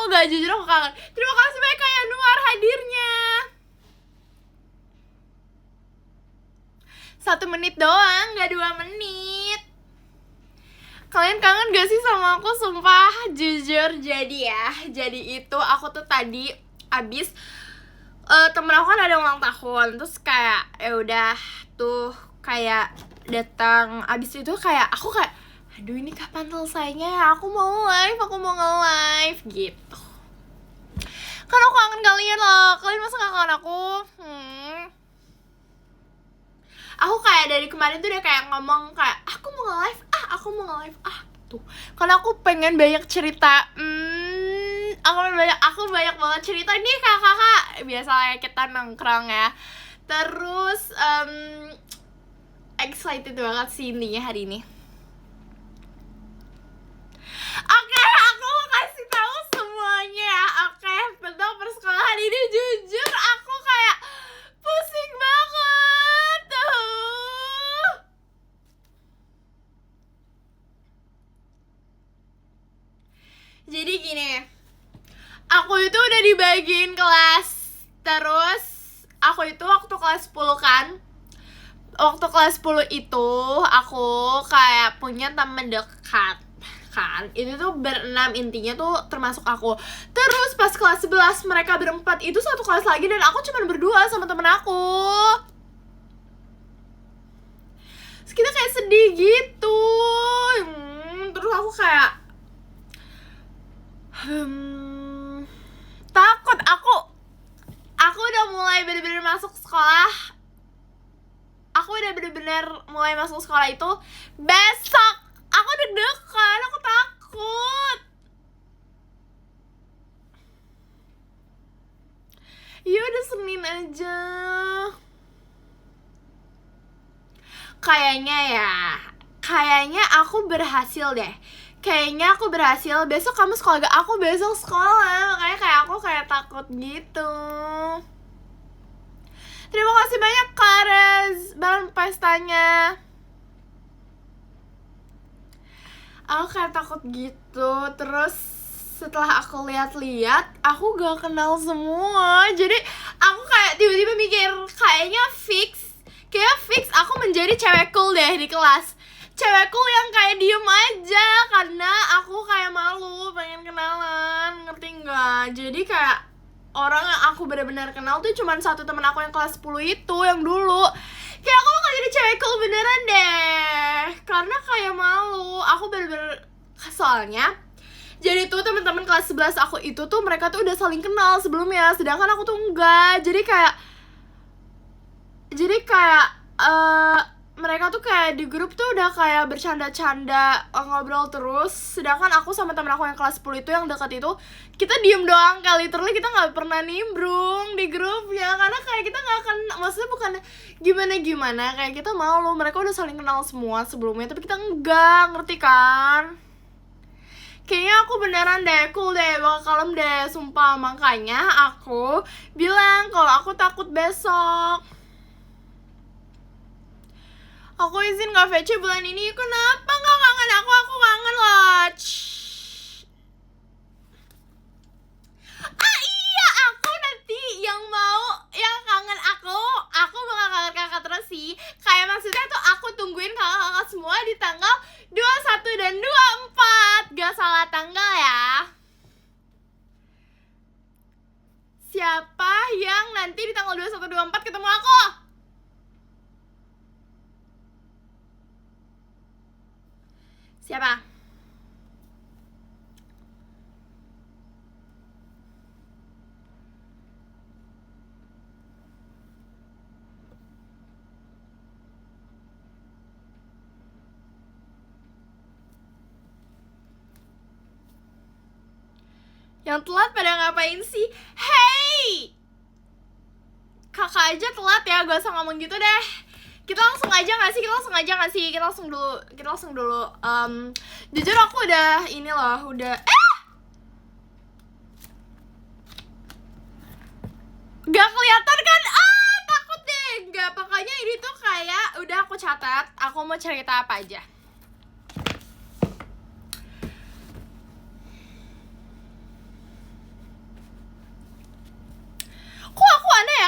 enggak, jujur aku kangen. Terima kasih banyak Kak Yanuar hadirnya. 1 menit doang, gak 2 menit. Kalian kangen gak sih sama aku? Sumpah, jujur. Jadi itu aku tuh tadi abis temen aku kan ada ulang tahun, terus kayak ya udah tuh kayak datang. Abis itu kayak aku kayak aduh ini kapan selesainya ya, aku mau nge-live gitu. Kan aku kangen kalian loh, kalian masa gak kangen aku? Aku kayak dari kemarin tuh udah kayak ngomong kayak aku mau nge-live tuh. Karena aku pengen banyak cerita. Aku banyak banget cerita nih kakak. Biasanya kita nongkrong ya. Terus excited banget sih intinya hari ini. Oke, aku mau kasih tahu semuanya ya. Oke, tentang persekolahan ini jujur aku kayak pusing banget tuh. Jadi gini, aku itu udah dibagiin kelas. Terus aku itu waktu kelas 10 kan. Waktu kelas 10 itu aku kayak punya temen dekat kan. Itu tuh berenam, intinya tuh termasuk aku. Terus pas kelas 11 mereka berempat itu satu kelas lagi dan aku cuma berdua sama temen aku. Terus kita kayak sedih gitu. Terus aku kayak takut. Aku udah mulai bener-bener masuk sekolah. Aku udah bener-bener mulai masuk sekolah itu besok. Aku deg-degan, aku takut. Ya udah Senin aja. Kayaknya aku berhasil deh. Besok kamu sekolah gak? Aku besok sekolah. Makanya kayak aku kayak takut gitu. Terima kasih banyak Kares bareng pestanya. Aku kayak takut gitu. Terus setelah aku lihat-lihat, aku gak kenal semua. Jadi aku kayak tiba-tiba mikir kayaknya fix aku menjadi cewek cool deh di kelas. Cewek cool yang kayak diem aja karena aku kayak malu pengen kenalan, ngerti nggak? Jadi kayak orang yang aku benar-benar kenal tuh cuman satu teman aku yang kelas 10 itu yang dulu. Kayak aku bakal jadi cewek cool beneran deh, karena kayak malu. Aku bener-bener soalnya jadi tuh teman-teman kelas 11 aku itu tuh mereka tuh udah saling kenal sebelumnya, sedangkan aku tuh enggak. Jadi kayak mereka tuh kayak di grup tuh udah kayak bercanda-canda, ngobrol terus. Sedangkan aku sama temen aku yang kelas 10 itu yang dekat itu, kita diem doang kali. Literally kita gak pernah nimbrung di grupnya. Karena kayak kita gak akan, maksudnya bukan gimana-gimana, kayak kita malu. Mereka udah saling kenal semua sebelumnya, tapi kita enggak, ngerti kan? Kayaknya aku beneran deh, cool deh, bakal kalem deh, sumpah. Makanya aku bilang kalau aku takut besok. Aku izin gak VC bulan ini. Kenapa gak kangen aku? Aku kangen loh. Iya, aku nanti yang kangen aku bakal kangen kakak terus sih. Kayak maksudnya tuh aku tungguin kakak-kakak semua di tanggal 21 dan 24. Gak salah tanggal ya. Siapa yang nanti di tanggal 21 24 ketemu aku? Siapa? Yang telat pada ngapain sih? Hey! Kakak aja telat ya, gak usah ngomong gitu deh. Kita langsung aja gak sih? Kita langsung dulu. Jujur aku udah ini loh, gak kelihatan kan? Takut deh. Gak, pokoknya ini tuh kayak udah aku catat. Aku mau cerita apa aja.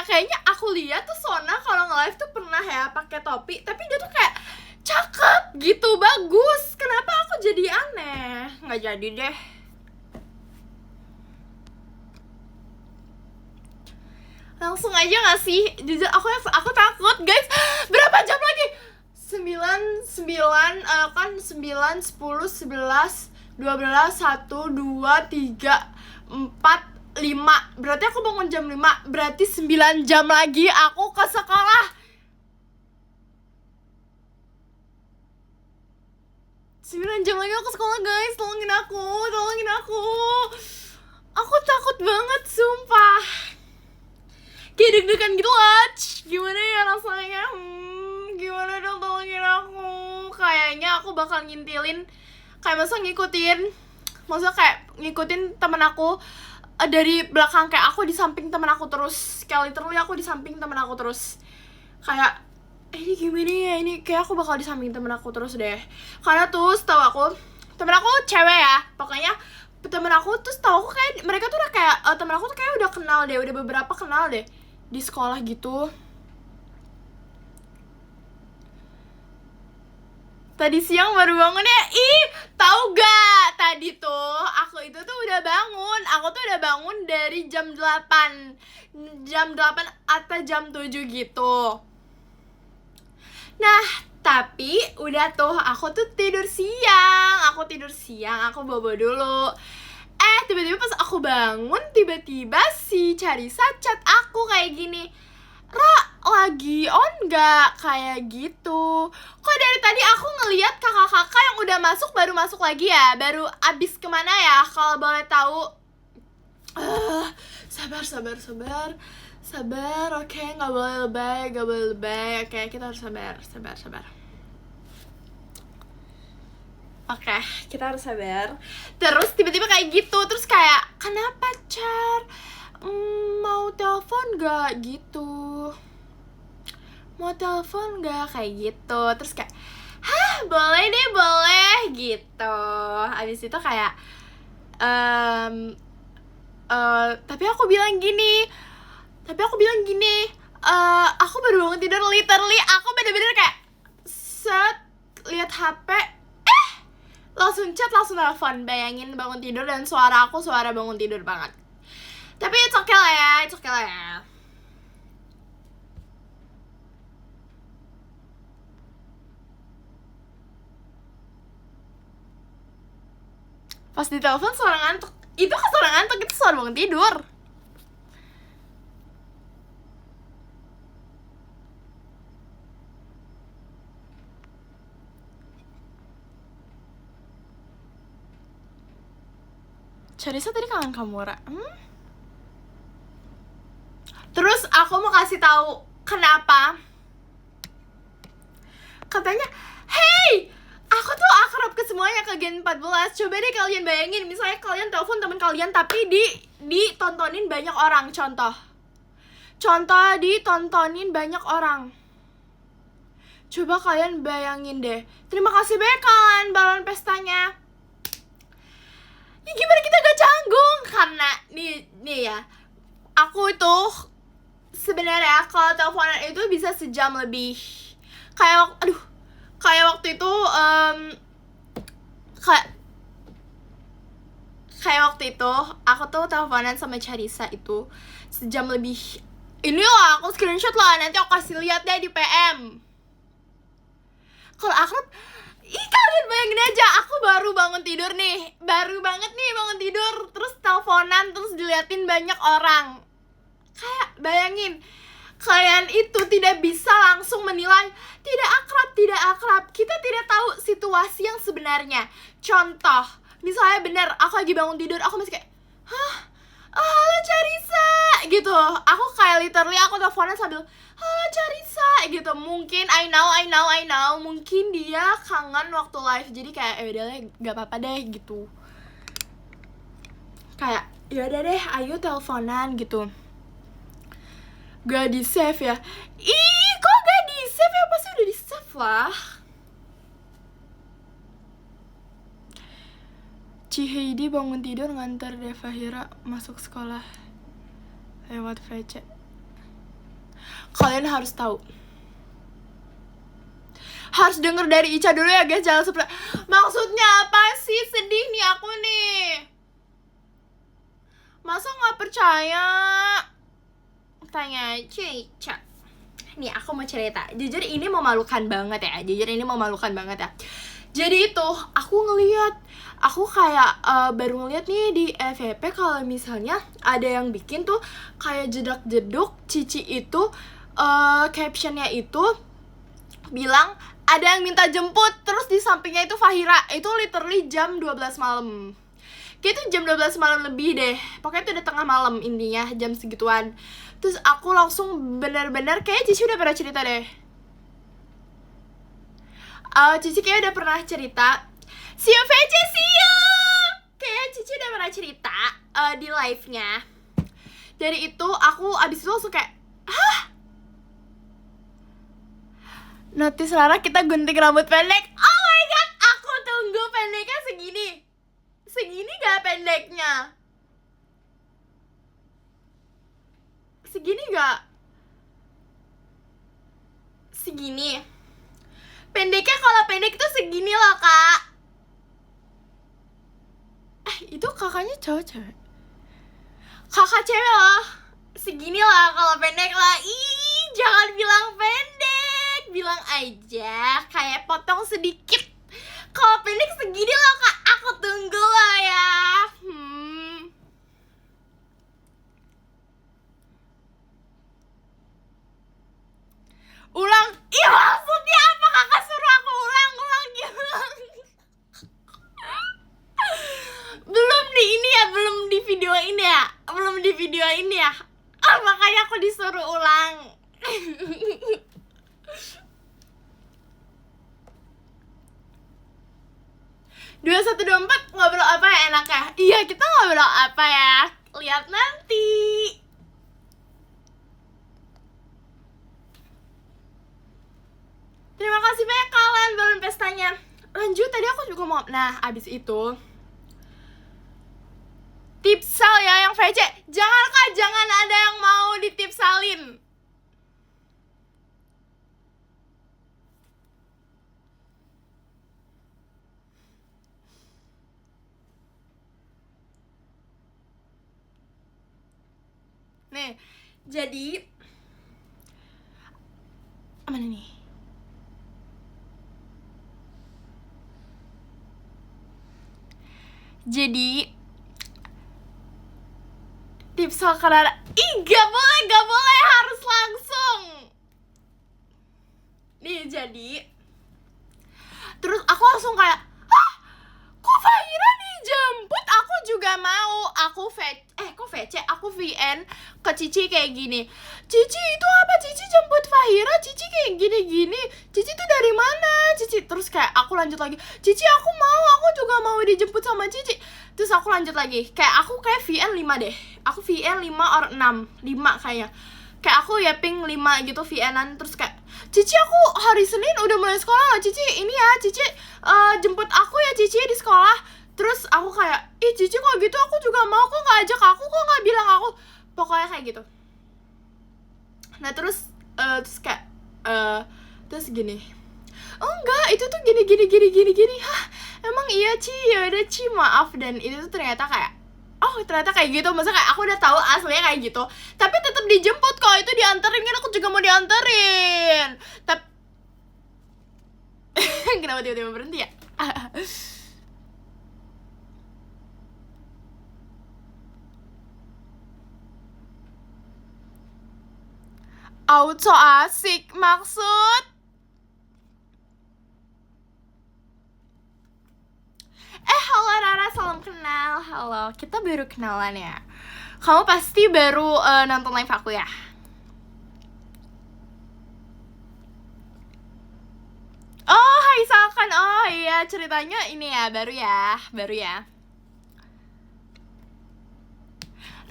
ya, kayaknya aku lihat tuh Sona kalau nge-live tuh pernah ya pakai topi, tapi dia tuh kayak cakep gitu, bagus. Kenapa aku jadi aneh? Nggak jadi deh. Langsung aja gak sih? Jujur aku takut guys. Berapa jam lagi? 9, 10, 11, 12, 1, 2, 3, 4, 5. Berarti aku bangun jam 5. Berarti 9 jam lagi aku ke sekolah. 9 jam lagi aku ke sekolah guys. Tolongin aku. Aku takut banget sumpah. Kayak deg-degan gitu lah. Gimana ya rasanya? Gimana dong, tolongin aku. Kayaknya aku bakal ngintilin. Kayak maksudnya kayak ngikutin temen aku dari belakang. Kayak aku di samping temen aku terus. Kayak literally aku di samping temen aku terus. Kayak ini gimana ya, ini kayak aku bakal di samping temen aku terus deh. Karena tuh setahu aku, temen aku cewek ya, pokoknya temen aku tuh setahu aku kayak mereka tuh udah kayak temen aku tuh kayak udah kenal deh, udah beberapa kenal deh di sekolah gitu. Tadi siang baru bangun ya. Ih, tahu gak? Tadi tuh aku itu tuh udah bangun. Aku tuh udah bangun dari jam 8. Jam 8 atau jam 7 gitu. Nah, tapi udah tuh aku tuh tidur siang. Aku bobo dulu. Tiba-tiba pas aku bangun, tiba-tiba si Charissa chat aku kayak gini, Ra, lagi on gak? Kayak gitu. Kok dari tadi aku ngeliat kakak-kakak yang udah masuk baru masuk lagi ya? Baru abis kemana ya? Kalau boleh tahu. Sabar, oke, gak boleh lebay. Oke, kita harus sabar. Oke, kita harus sabar. Terus tiba-tiba kayak gitu. Terus kayak, kenapa Char? Mau telepon gak gitu? Kayak gitu. Terus kayak, hah, boleh deh, boleh gitu. Abis itu kayak tapi aku bilang gini, aku baru bangun tidur. Literally aku bener-bener kayak lihat HP, langsung chat, langsung telepon. Bayangin bangun tidur dan suara aku suara bangun tidur banget. Tapi it's okay lah ya. Pas ditelepon suara ngantuk. Itu kan suara ngantuk, itu suara bangun tidur. Charissa tadi kangen kamu, Ra. Terus aku mau kasih tahu kenapa. Katanya, hey, aku tuh akrab ke semuanya ke Gen 14. Coba deh kalian bayangin, misalnya kalian telepon teman kalian tapi ditontonin banyak orang. Contoh ditontonin banyak orang. Coba kalian bayangin deh. Terima kasih banyak kalian balon pestanya. Ya gimana kita gak canggung? Karena nih ya, aku itu sebenarnya kalau teleponan itu bisa sejam lebih. Kayak waktu itu kayak waktu itu aku tuh teleponan sama Charissa itu sejam lebih. Ini lah, aku screenshot lah, nanti aku kasih lihat deh di PM. Kalau akrab, kalian bayangin aja, aku baru bangun tidur nih, terus teleponan, terus diliatin banyak orang. Kayak bayangin, kalian itu tidak bisa langsung menilai tidak akrab. Kita tidak tahu situasi yang sebenarnya. Contoh, misalnya bener aku lagi bangun tidur, aku masih kayak, halo Charissa gitu. Aku kayak literally aku teleponan sambil, halo Charissa gitu. Mungkin I know mungkin dia kangen waktu live, jadi kayak udahlah gak apa-apa deh gitu. Kayak yaudah deh, ayo teleponan gitu. Gak di save ya? Kok gak di save ya? Pasti udah di save lah. Ciheidi bangun tidur ngantar Deva Hira masuk sekolah lewat VC. Kalian harus tahu. Harus denger dari Ica dulu ya guys, jangan surprise. Maksudnya apa sih? Sedih nih aku nih. Masa gak percaya? Tanya aja Ica. Nih aku mau cerita. Jujur ini memalukan banget ya. Jadi itu aku ngeliat, aku kayak baru ngeliat nih di FYP kalau misalnya ada yang bikin tuh kayak jedak-jeduk Cici itu captionnya itu bilang ada yang minta jemput, terus di sampingnya itu Fahira. Itu literally jam 12 malam. Kayak itu jam 12 malam lebih deh. Pokoknya itu udah tengah malam intinya, jam segituan. Terus aku langsung bener-bener kayak Cici udah pernah cerita deh. Cici kayak udah pernah cerita. See you VC, see you! Kayak Cici udah pernah cerita di live-nya. Dari itu aku abis itu langsung kayak, hah? Notice Rara kita gunting rambut pendek. Oh my god, aku tunggu pendeknya segini. Segini gak pendeknya? Segini gak? Segini. Pendeknya kalau pendek tuh segini loh kak. Itu kakaknya cowok cewek? Kakak cewek loh. Segini lah kalau pendek lah. Ih, jangan bilang pendek. Bilang aja kayak potong sedikit. Kalau pendek segini loh kak. Aku tunggu lah ya. Ulang. Ih, maksudnya apa? Kakak suruh aku ulang gimana? Belum di ini ya, belum di video ini ya. Makanya aku disuruh ulang. 2124 ngobrol apa ya enaknya? Iya, kita ngobrol apa ya? Lihat nanti. Terima kasih banyak kalian balon pestanya. Lanjut, tadi aku juga mau. Nah, abis itu tipsal ya yang VC. Jangan kak, jangan ada yang mau ditipsalin. Nih, jadi mana nih? Jadi tips soal Rara. Ih, gak boleh, harus langsung. Nih, jadi terus aku langsung kayak, hah? Kok Fahira dijemput? Aku juga mau. Aku aku VN ke Cici kayak gini. Cici itu apa? Cici jemput Fahira, Cici kayak gini-gini. Cici tuh dari mana? Cici terus kayak aku lanjut lagi. Cici aku juga mau dijemput sama Cici. Terus aku lanjut lagi. Kayak aku kayak VN 5 deh. Aku VN 5 or 6. 5 kayaknya. Kayak aku ya ping 5 gitu VN-an. Terus kayak, Cici aku hari Senin udah mulai sekolah loh Cici. Ini ya Cici jemput aku ya Cici di sekolah. Terus aku kayak, ih Cici kok gitu, aku juga mau, kok gak ajak aku, kok gak bilang aku. Pokoknya kayak gitu. Nah terus kayak terus gini, oh enggak, itu tuh gini. Hah, emang iya Ci, yaudah Ci maaf. Dan itu tuh ternyata kayak, oh ternyata kayak gitu. Maksudnya kayak aku udah tahu aslinya kayak gitu, tapi tetap dijemput kok. Itu dianterin kan, aku juga mau dianterin. Tapi kenapa tiba-tiba berhenti ya? Auto asik maksud? Halo Rara, salam kenal. Halo, kita baru kenalan ya. Kamu pasti baru nonton live aku ya? Oh, hai Salkan. Oh iya, ceritanya ini ya, baru ya.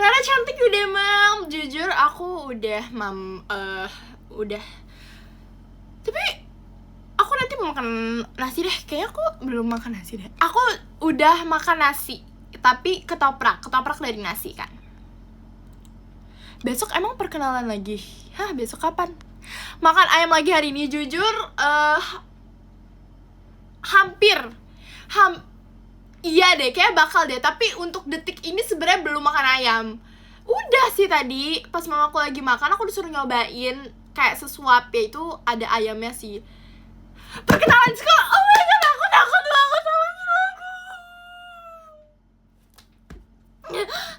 Rara cantik udah mam. Jujur aku udah udah. Tapi aku nanti mau makan nasi deh. Kayaknya aku belum makan nasi deh. Aku udah makan nasi, tapi ketoprak dari nasi kan. Besok emang perkenalan lagi? Hah, besok kapan? Makan ayam lagi hari ini. Jujur hampir iya deh, kayak bakal deh. Tapi untuk detik ini sebenarnya belum makan ayam. Udah sih tadi pas mamaku lagi makan, aku disuruh nyobain kayak sesuap, ya itu ada ayamnya sih. Perkenalan sekolah, oh my god, aku takut banget, tolongin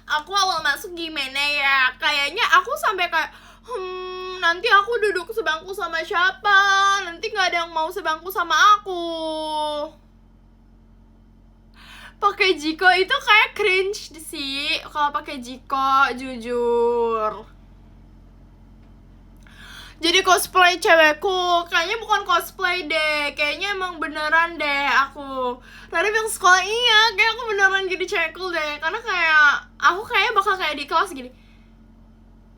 aku awal masuk gimana ya, kayaknya aku sampai kayak nanti aku duduk sebangku sama siapa, nanti nggak ada yang mau sebangku sama aku. Pakai Jiko itu kayak cringe sih kalau pakai Jiko, jujur. Jadi cosplay cewekku, kayaknya bukan cosplay deh, kayaknya emang beneran deh aku. Tadi bilang sekolah iya, kayak aku beneran jadi cewekku deh, karena kayak aku kayaknya bakal kayak di kelas gini.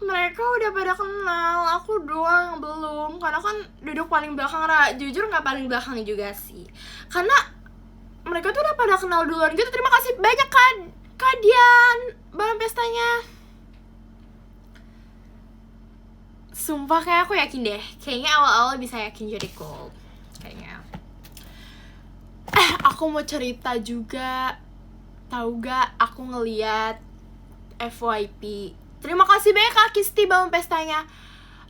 Mereka udah pada kenal, aku doang yang belum, karena kan duduk paling belakang. Jujur nggak paling belakang juga sih, karena mereka tuh udah pada kenal duluan gitu. Terima kasih banyak Kak Dian, balon pestanya. Sumpah kayak aku yakin deh, kayaknya awal-awal bisa yakin jadi cool kayaknya. Aku mau cerita juga. Tahu gak, aku ngeliat FYP. Terima kasih banyak Kak Kisti balon pestanya.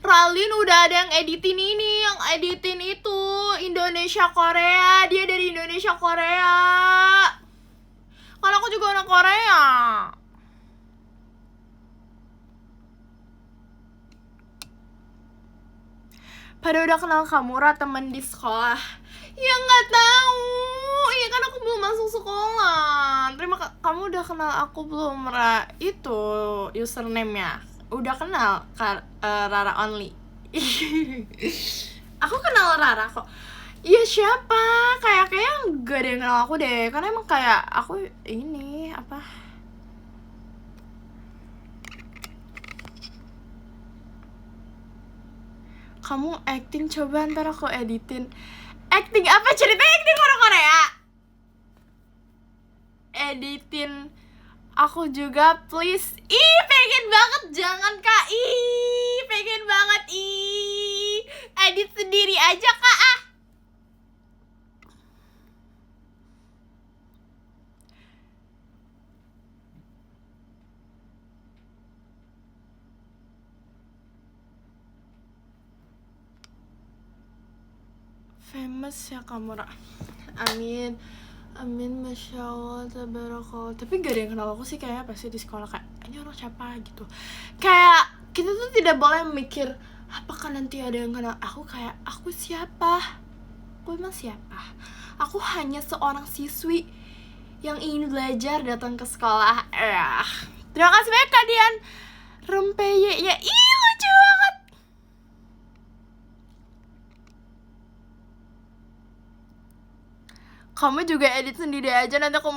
Ralin udah ada yang editin ini, yang editin itu Indonesia Korea. Dia dari Indonesia Korea. Karena aku juga orang Korea. Pada udah kenal Kamura, temen di sekolah. Ya nggak tahu. Iya kan aku belum masuk sekolah. Kamu udah kenal aku belum, Ra? Itu username-nya. Udah kenal Rara Only. Aku kenal Rara kok. Iya siapa? Kayaknya gak ada yang kenal aku deh. Karena emang kayak aku ini apa? Kamu acting, coba ntar aku editin. Acting apa? Ceritanya acting orang Korea. Editin aku juga please. Ih, pengen banget, jangan Kak. Ih, pengen banget. Ih, edit sendiri aja Kak. Famous ya Kamura. Amin. Amin, Masya Allah, tabarakallah. Tapi gak ada yang kenal aku sih kayaknya pasti di sekolah. Kayak, ini orang siapa gitu. Kayak, kita tuh tidak boleh mikir apakah nanti ada yang kenal aku. Kayak, aku siapa? Aku emang siapa? Aku hanya seorang siswi yang ingin belajar datang ke sekolah. Terima kasih banyak Kak Dian. Rempeye ya, ih lucu banget. Kamu juga edit sendiri aja, nanti aku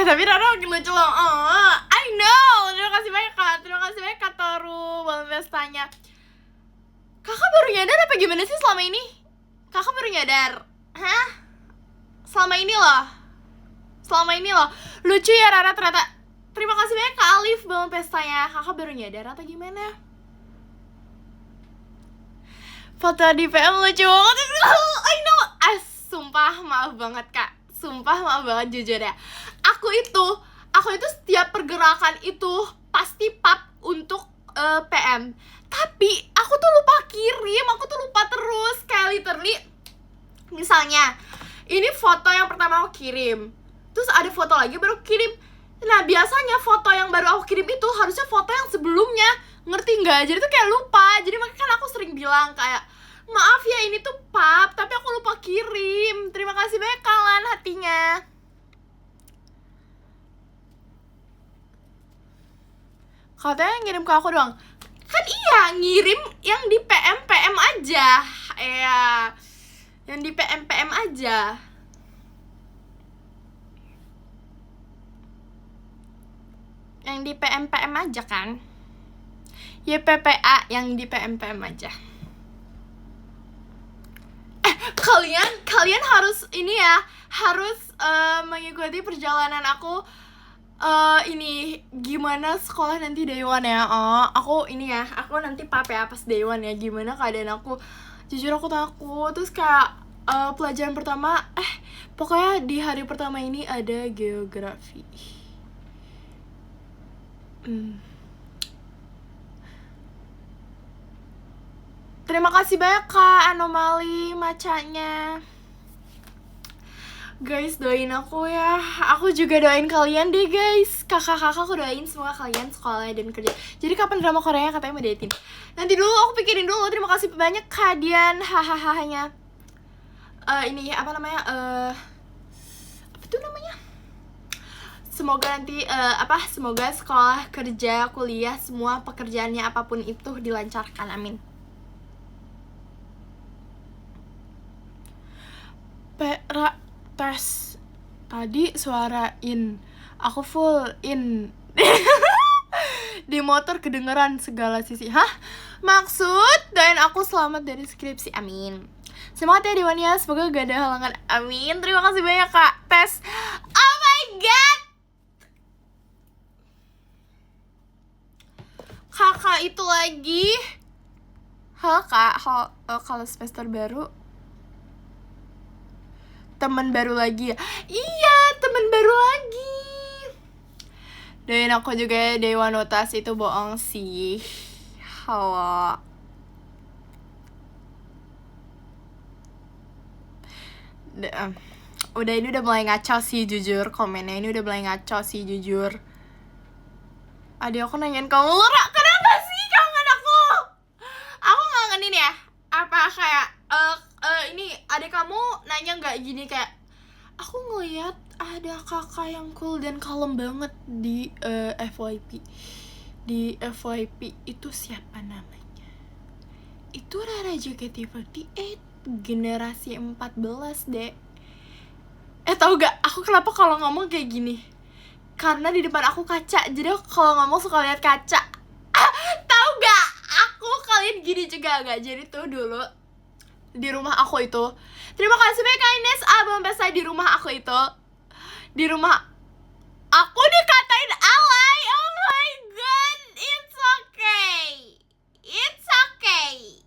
tapi Rara makin lucu loh. I know. Terima kasih banyak Kak. Terima kasih banyak Kak Toru balon pestanya. Kakak baru nyadar apa gimana sih selama ini? Kakak baru nyadar? Hah? Selama ini loh. Lucu ya Rara ternyata. Terima kasih banyak Kak Alif balon pestanya. Kakak baru nyadar atau gimana? Foto di PM lucu banget. I know. Sumpah maaf banget Kak. Sumpah maaf banget jujur ya. Aku itu setiap pergerakan itu pasti pap untuk PM. Tapi aku tuh lupa kirim, aku tuh lupa terus. Kayak literally misalnya ini foto yang pertama aku kirim, terus ada foto lagi baru kirim. Nah biasanya foto yang baru aku kirim itu harusnya foto yang sebelumnya, ngerti nggak? Jadi tuh kayak lupa. Jadi makanya kan aku sering bilang kayak maaf ya ini tuh pap, tapi aku lupa kirim. Terima kasih banyak kalian hatinya. Katanya ngirim ke aku doang. Kan iya, ngirim yang di PM aja. Yang di PM aja. Yang di PM aja kan. YPPA yang di PM aja. Kalian harus ini ya, harus mengikuti perjalanan aku ini gimana sekolah nanti day one ya. Aku ini ya, aku nanti pap ya pas day one ya, gimana keadaan aku. Jujur aku takut. Terus kayak pelajaran pertama pokoknya di hari pertama ini ada geografi. Terima kasih banyak Kak Anomali macanya. Guys, doain aku ya. Aku juga doain kalian deh guys. Kakak-kakak aku doain semua kalian sekolah dan kerja. Jadi kapan drama Korea katanya mau dating? Nanti dulu aku pikirin dulu. Terima kasih banyak Kak Dian. Hahaha. Ini apa namanya? Apa tuh namanya? Semoga nanti semoga sekolah, kerja, kuliah, semua pekerjaannya apapun itu dilancarkan. Amin. Tes tadi suara in, aku full in. Di motor kedengeran segala sisi. Hah? Maksud doain aku selamat dari skripsi. Amin. Semangat ya Dewan ya, semoga gak ada halangan. Amin. Terima kasih banyak Kak Tes. Oh my god, kakak itu lagi. Halo Kak, kalau semester baru teman baru lagi ya? Iya, teman baru lagi. Doain aku juga ya, Dewa Notas itu bohong sih. Halo. Udah ini udah mulai ngaco sih jujur, komennya ini udah mulai ngaco sih jujur. Adik aku nanyain kamu, Lora, kenapa sih kangen aku? Aku ngangenin ya? Apa kayak ini adik kamu nanya nggak gini kayak, aku ngeliat ada kakak yang cool dan kalem banget di FYP. Di FYP itu siapa namanya? Itu Rara JKT48 generasi 14 deh. Tahu gak aku kenapa kalau ngomong kayak gini? Karena di depan aku kaca, jadi aku kalau ngomong suka lihat kaca. Tahu gak? Aku kalian gini juga gak? Jadi tuh dulu di rumah aku itu, terima kasih banyak Kak Ines belum selesai. Di rumah aku itu, di rumah aku dikatain alay. Oh my god, it's okay, it's okay.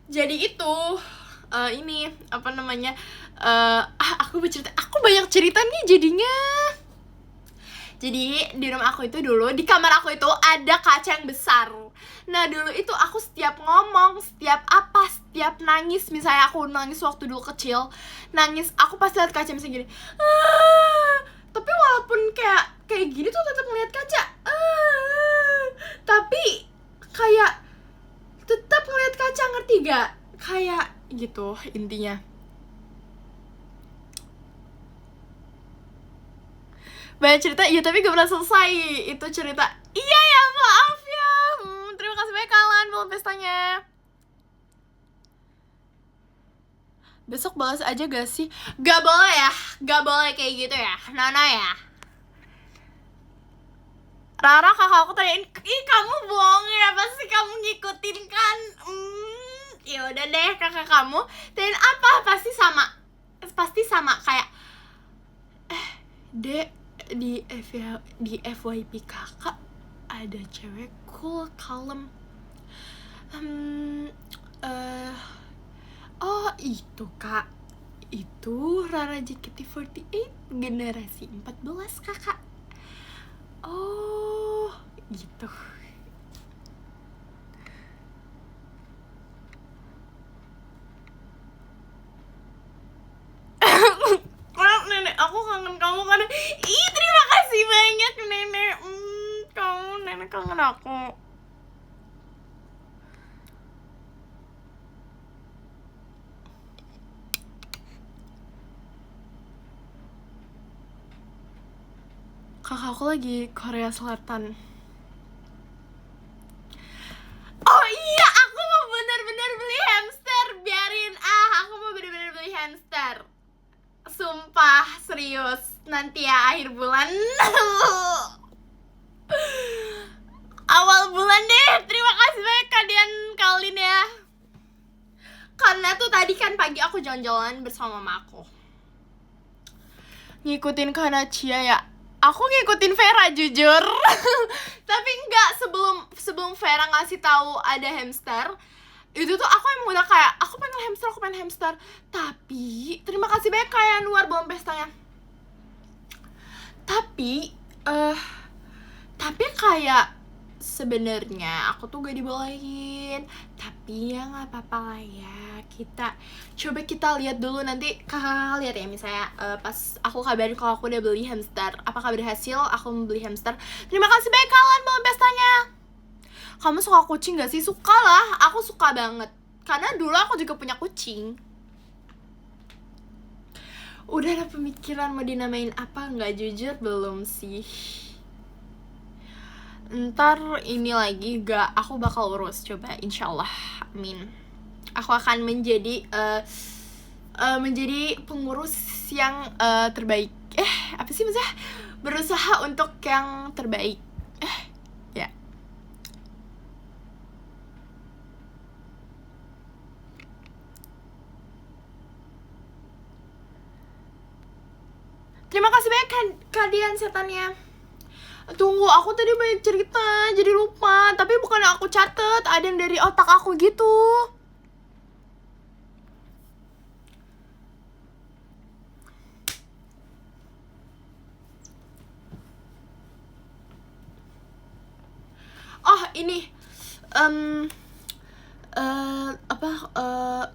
Jadi itu ini apa namanya, aku bercerita, aku banyak cerita nih jadinya. Jadi di rumah aku itu dulu, di kamar aku itu ada kaca yang besar. Nah dulu itu aku setiap ngomong, setiap nangis, misalnya aku nangis waktu dulu kecil, nangis, aku pasti lihat kaca misalnya gini. Tapi walaupun kayak gini tuh tetap ngeliat kaca. Tapi kayak tetap ngeliat kaca, ngerti gak? Kayak gitu intinya. Banyak cerita, iya tapi gak pernah selesai itu cerita. Iya ya, maaf ya. Terima kasih banyak kalian belum pestanya. Besok balas aja gak sih? Gak boleh ya, gak boleh kayak gitu ya, Nana ya. Rara kakak aku tanyain, ih kamu bohongin apa sih, kamu ngikutin kan? Ya udah deh kakak kamu tanyain apa, pasti sama kayak Dek, di FYP kakak ada cewek cool, kalem. Oh itu Kak, itu Rara JKT48 generasi 14 kakak. Oh gitu. Nenek aku kangen kamu kan. Ih terima kasih banyak nenek. Kamu nenek kangen aku. Kakak aku lagi Korea Selatan. Oh iya, aku mau bener-bener beli hamster. Biarin aku mau bener-bener beli hamster. Sumpah, serius. Nanti ya akhir bulan. Awal bulan deh. Terima kasih banyak kalian ya. tadi kan pagi aku jalan-jalan bersama mama aku. Ngikutin Kanachia ya. Aku ngikutin Vera jujur. Tapi enggak, sebelum Vera ngasih tahu ada hamster, itu tuh aku emang udah kayak aku pengen hamster. Tapi terima kasih banyak kayak luar belum pestanya. Tapi kayak sebenarnya aku tuh gak dibolehin. Tapi ya nggak apa-apa lah ya. Kita lihat dulu, nanti kakak lihat ya, misalnya pas aku kabarin kalau aku udah beli hamster, apakah berhasil aku membeli hamster. Terima kasih banyak kalian belum pestanya. Kamu suka kucing gak sih? Suka lah, aku suka banget. Karena dulu aku juga punya kucing. Udah ada pemikiran mau dinamain apa nggak? Jujur belum sih. Ntar ini lagi gak, aku bakal urus, coba insyaallah, amin. Aku akan menjadi pengurus yang terbaik. Apa sih maksudnya? Berusaha untuk yang terbaik. Ya. Terima kasih banyak kalian setannya. Tunggu, aku tadi banyak cerita, jadi lupa. Tapi bukan aku catet, ada yang dari otak aku gitu. Oh, ini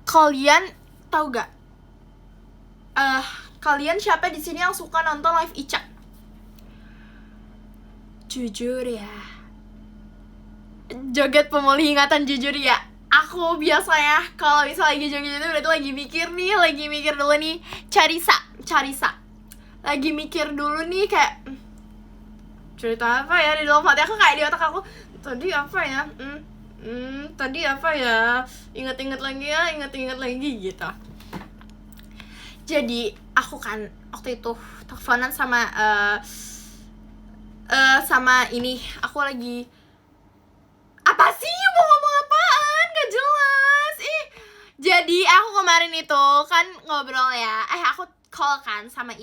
kalian tahu gak? Kalian siapa di sini yang suka nonton live Ica? Jujur ya, joget pemulih ingatan, jujur ya, aku biasanya kalau misalnya lagi joget itu berarti lagi mikir dulu nih. Charissa lagi mikir dulu nih, kayak cerita apa ya di dalam hati aku, kayak di otak aku tadi apa ya, tadi apa ya, inget-inget lagi gitu. Jadi aku kan waktu itu teleponan sama ini, aku lagi apa sih, mau ngomong apaan, gak jelas. Jadi aku kemarin itu kan ngobrol ya, aku call kan sama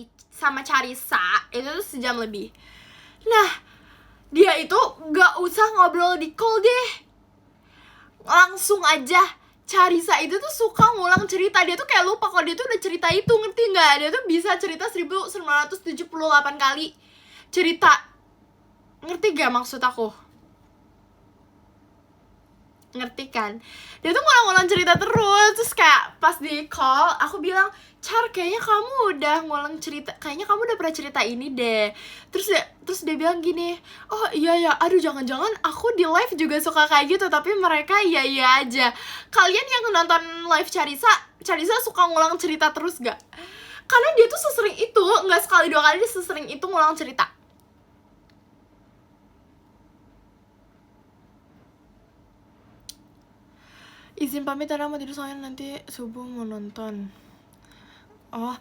Charissa, itu tuh sejam lebih. Nah, dia itu gak usah ngobrol di call deh, langsung aja. Charissa itu tuh suka ngulang cerita, dia tuh kayak lupa kalau dia tuh udah cerita itu, ngerti gak? Dia tuh bisa cerita 1978 kali cerita. Ngerti gak maksud aku? Ngerti kan? Dia tuh ngulang-ngulang cerita terus. Terus kayak pas di call, aku bilang, Char, kayaknya kamu udah ngulang cerita, kayaknya kamu udah pernah cerita ini deh. Terus dia bilang gini, oh iya ya, aduh jangan-jangan aku di live juga suka kayak gitu, tapi mereka iya aja. Kalian yang nonton live Charissa suka ngulang cerita terus gak? Karena dia tuh sesering itu, gak sekali dua kali, dia sesering itu ngulang cerita. Izin pamit karena mau tidur, soalnya nanti subuh mau nonton. Oh,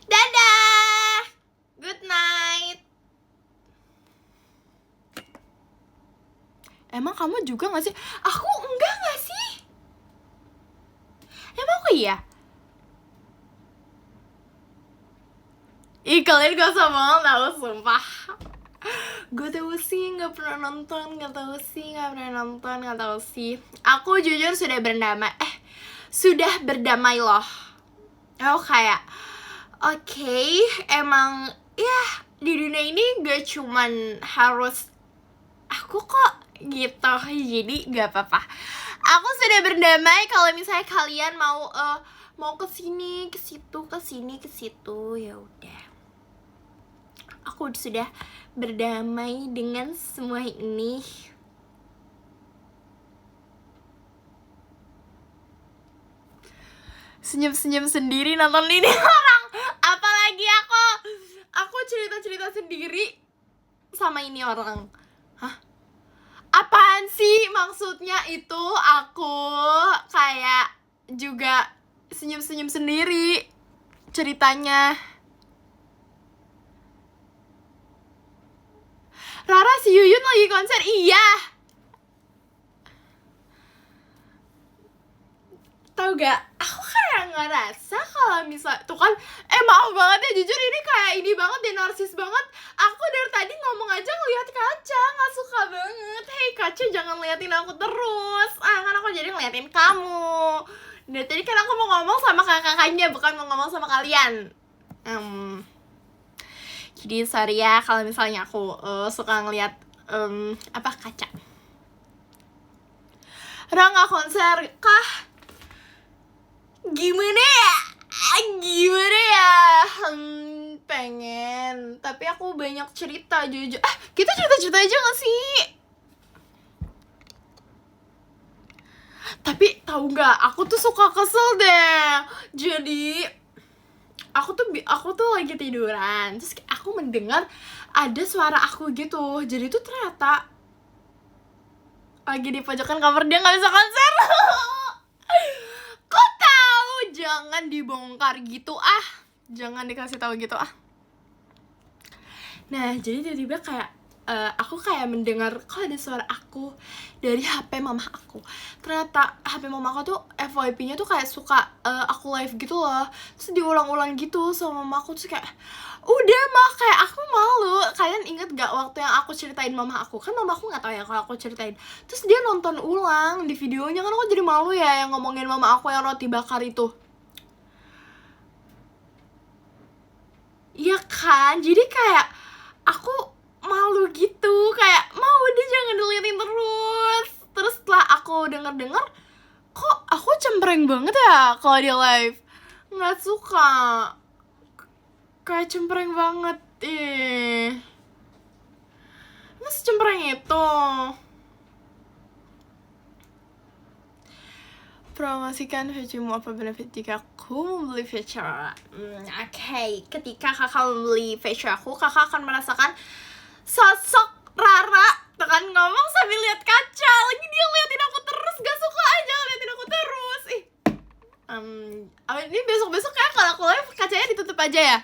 dadah, good night. Emang kamu juga gak sih? Aku enggak gak sih? Emang aku iya? Ih, kalian gak usah bohong tau, sumpah. Gue tahu sih gak pernah nonton, gak tahu sih. Aku jujur sudah berdamai loh. Aku kayak oke, emang ya di dunia ini gak cuman harus aku kok gitu, jadi gak apa-apa. Aku sudah berdamai. Kalau misalnya kalian mau kesini, kesitu, ya udah. Aku sudah berdamai dengan semua ini. Senyum-senyum sendiri nonton ini orang. Apalagi aku cerita-cerita sendiri sama ini orang. Hah? Apaan sih maksudnya itu? Aku kayak juga senyum-senyum sendiri ceritanya. Rara, si Yuyun lagi konser. Iya. Tahu gak? Aku kayak ngerasa kalau misal tuh kan, maaf banget ya, jujur ini kayak ini banget deh, narsis banget. Aku dari tadi ngomong aja ngeliat kaca, nggak suka banget. Hei kaca, jangan liatin aku terus. Kan aku jadi ngeliatin kamu. Dari tadi kan aku mau ngomong sama kakak-kakaknya, bukan mau ngomong sama kalian. Jadi sorry ya kalau misalnya aku suka ngeliat kaca. Ra nggak konser kah? Gimana ya? Pengen, tapi aku banyak cerita jujur. Kita cerita-cerita aja gak sih? Tapi tahu nggak, aku tuh suka kesel deh. Jadi aku tuh lagi tiduran, terus aku mendengar ada suara aku gitu. Jadi tuh ternyata lagi di pojokan kamar dia nggak bisa konser. Kok tahu? Jangan dibongkar gitu jangan dikasih tahu gitu Nah jadi tiba-tiba kayak aku kayak mendengar kok ada suara aku dari HP mama aku. Ternyata HP mama aku tuh FYP-nya tuh kayak suka aku live gitu loh, terus diulang-ulang gitu sama mama aku. Terus kayak udah mah, kayak aku malu. Kalian inget gak waktu yang aku ceritain mama aku? Kan mama aku nggak tahu ya kalau aku ceritain, terus dia nonton ulang di videonya. Kan aku jadi malu ya yang ngomongin mama aku yang roti bakar itu. Iya kan, jadi kayak aku malu gitu, kayak mau udah jangan diliatin terus. Terus setelah aku denger kok aku cempreng banget ya kalau di live, nggak suka, kayak cempreng banget. Mas cempreng itu. Promosikan vouchermu, apa benefit jika aku membeli voucher? Oke. Ketika kakak membeli voucher aku, kakak akan merasakan sosok Rara tekan ngomong sambil lihat kaca. Lagi dia liatin aku terus, gak suka aja liatin aku terus. Ini besok-besok kayak kalau aku live kacanya ditutup aja ya.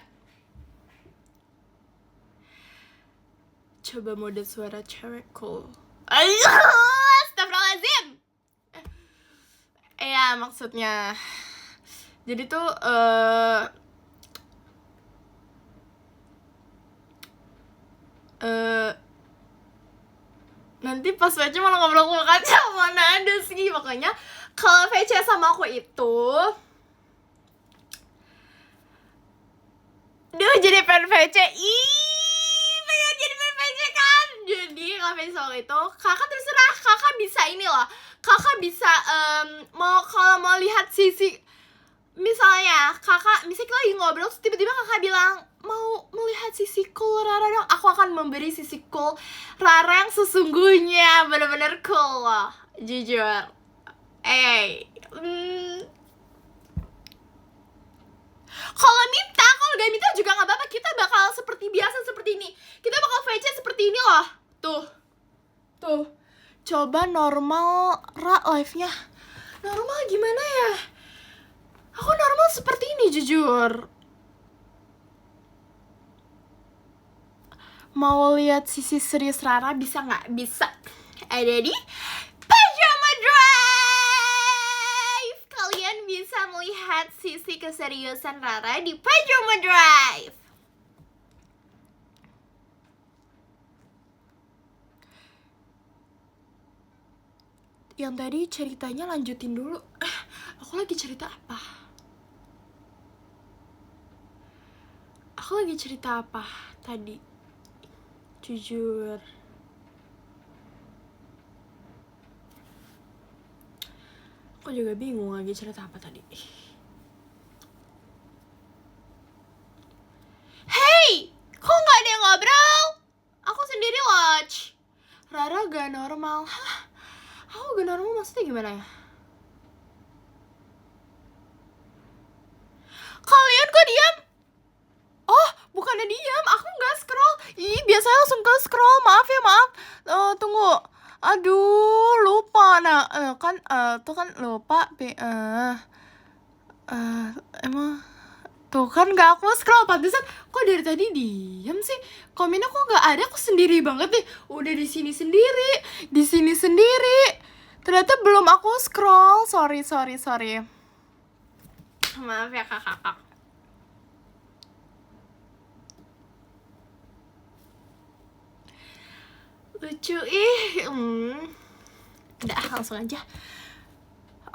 Coba mode suara cewek cool. Astagfirullahaladzim. Iya maksudnya, jadi tuh nanti pas VC malah ngobrol kaca, mana ada sih. Makanya kalau VC sama aku itu, jadi fan VC. Pengen jadi fan VC kan. Jadi kalau VC sama aku itu, kakak terserah, kakak bisa ini loh, kakak bisa kalau mau lihat sisi, misalnya kita lagi ngobrol terus tiba-tiba kakak bilang mau melihat sisi cool Rara dong, aku akan memberi sisi cool Rara yang sesungguhnya, bener-bener cool loh, jujur. Kalau gak minta juga gak apa-apa, kita bakal seperti biasa, seperti ini. Kita bakal VC seperti ini loh. Tuh. Coba normal live-nya. Normal gimana ya? Aku normal seperti ini jujur. Mau lihat sisi serius Rara bisa nggak? Bisa. Ada di Pajama Drive. Kalian bisa melihat sisi keseriusan Rara di Pajama Drive. Yang tadi ceritanya lanjutin dulu. Aku lagi cerita apa? Tadi? Jujur. Aku juga bingung lagi cerita apa tadi. Hey! Kok gak ada yang ngobrol? Aku sendiri watch. Rara gak normal. Aku gak normal maksudnya gimana ya? Kalian kok diam? Oh, bukannya diam, aku gak scroll. Biasanya langsung ke scroll, maaf ya, maaf. Tunggu. Aduh, lupa. Nah, tuh kan lupa. Emang tuh kan gak aku scroll, pantesan kok dari tadi diam sih. Komennya kok gak ada, aku sendiri banget nih. Udah di sini sendiri. Ternyata belum aku scroll. Sorry. Maaf ya kakak. Lucu udah langsung aja.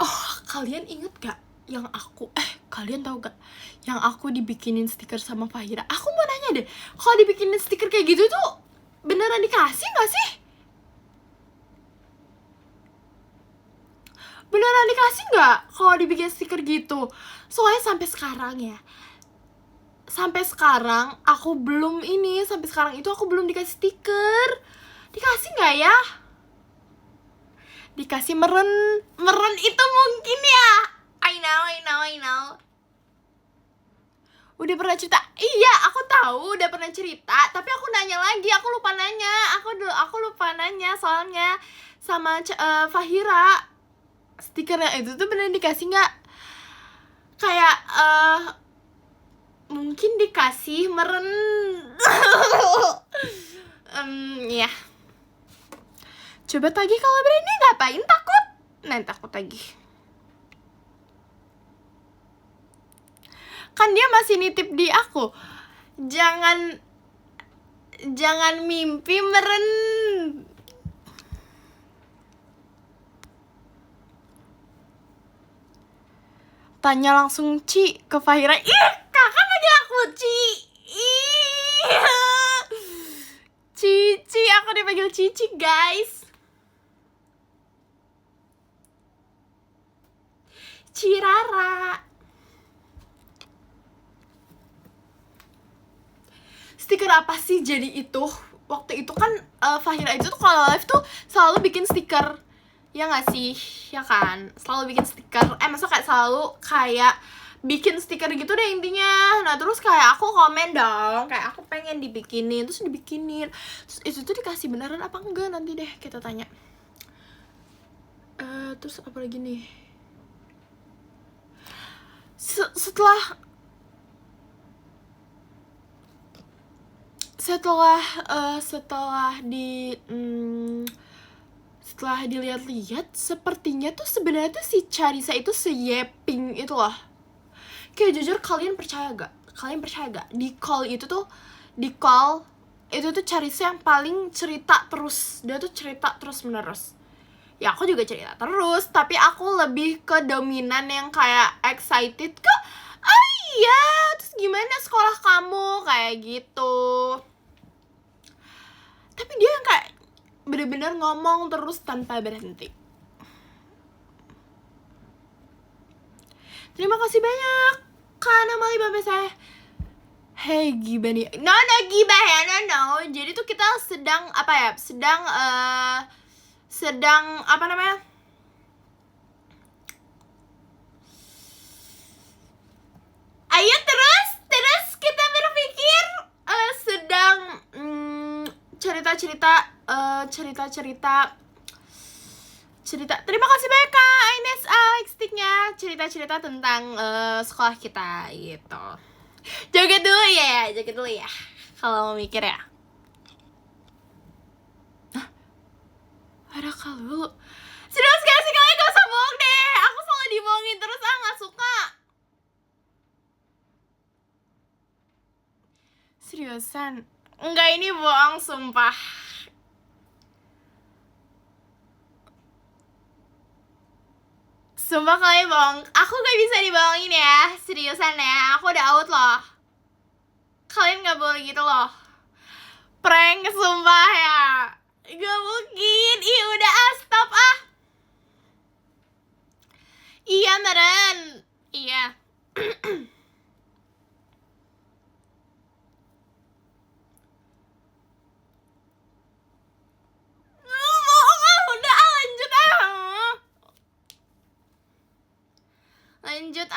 Oh, kalian inget gak yang aku kalian tahu gak yang aku dibikinin stiker sama Fahira? Aku mau nanya deh, kalau dibikinin stiker kayak gitu tuh beneran dikasih gak sih? Beneran dikasih gak kalau dibikin stiker gitu? Soalnya sampai sekarang aku belum sampai sekarang itu aku belum dikasih stiker. Dikasih gak ya? Dikasih meren itu mungkin ya. I know. Udah pernah cerita? Iya, aku tahu udah pernah cerita, tapi aku nanya lagi, aku lupa nanya soalnya sama Fahira. Stikernya itu tuh bener dikasih nggak? Kayak mungkin dikasih meren. Ya. Coba tagih kalau berani, ngapain takut? Nah, takut tagih. Kan dia masih nitip di aku. Jangan mimpi meren. Tanya langsung Ci ke Fahira. Ih, kakak panggil aku Ci. Cici, aku dipanggil Cici, guys. Cirara. Stiker apa sih jadi itu? Waktu itu kan Fahira itu tuh kalau live tuh selalu bikin stiker. Ya gak sih? Ya kan? Selalu bikin stiker. Masa kayak selalu kayak bikin stiker gitu deh intinya. Nah terus kayak aku komen dong, kayak aku pengen dibikinin. Terus dibikinin. Terus itu tuh dikasih beneran apa enggak? Nanti deh kita tanya. Terus apa lagi nih? Setelah dilihat-lihat, sepertinya tuh sebenarnya tuh si Charissa itu seyeping itu loh. Kayak jujur, kalian percaya gak? Di call itu tuh Charissa yang paling cerita terus. Dia tuh cerita terus menerus. Ya aku juga cerita terus, tapi aku lebih ke dominan yang kayak excited ke, oh iya, terus gimana sekolah kamu, kayak gitu. Tapi dia yang kayak bener-bener ngomong terus tanpa berhenti. Terima kasih banyak Kak Namali Bapak saya. Hey gibah nih. No gibah ya, no. Jadi tuh kita sedang apa namanya? Ayo terus kita berpikir sedang cerita. Terima kasih banyak Kak Ines Alex sticknya. Cerita tentang sekolah kita gitu. Joget dulu ya kalau mau mikir ya. Hah? Ada kalau serius gak sih, kalian gak usah bohong deh. Aku selalu dibohongin terus, gak suka. Seriusan? Enggak, ini bohong sumpah. Sumpah kalian bohong. Aku gak bisa dibohongin ya. Seriusan ya, aku udah out loh. Kalian gak boleh gitu loh. Prank sumpah ya. Gak mungkin. Ih udah stop Iya meren. Iya. Lanjut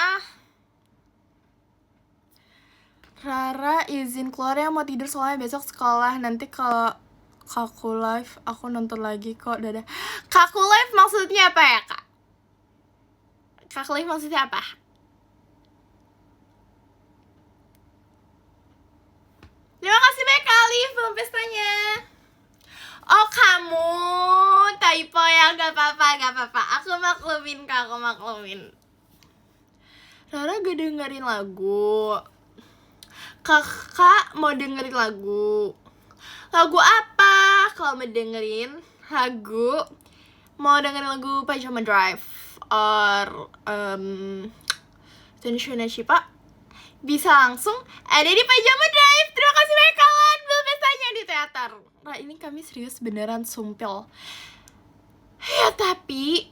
Rara izin keluar ya, mau tidur soalnya besok sekolah. Nanti kalau Kaku live aku nonton lagi kok. Dadah. Kaku live maksudnya apa ya Kak? Kaku live maksudnya apa? Terima kasih banyak kali film pestanya. Oh kamu typo ya, gak apa-apa. Aku maklumin Kak, Rara gak dengerin lagu. Kakak mau dengerin lagu. Lagu apa? Kalau mau dengerin lagu, mau dengerin lagu Pajama Drive or Tensione Shipa, bisa langsung ada di Pajama Drive. Terima kasih banyak kalian belum pestanya di teater. Nah ini kami serius beneran sumpil. Ya tapi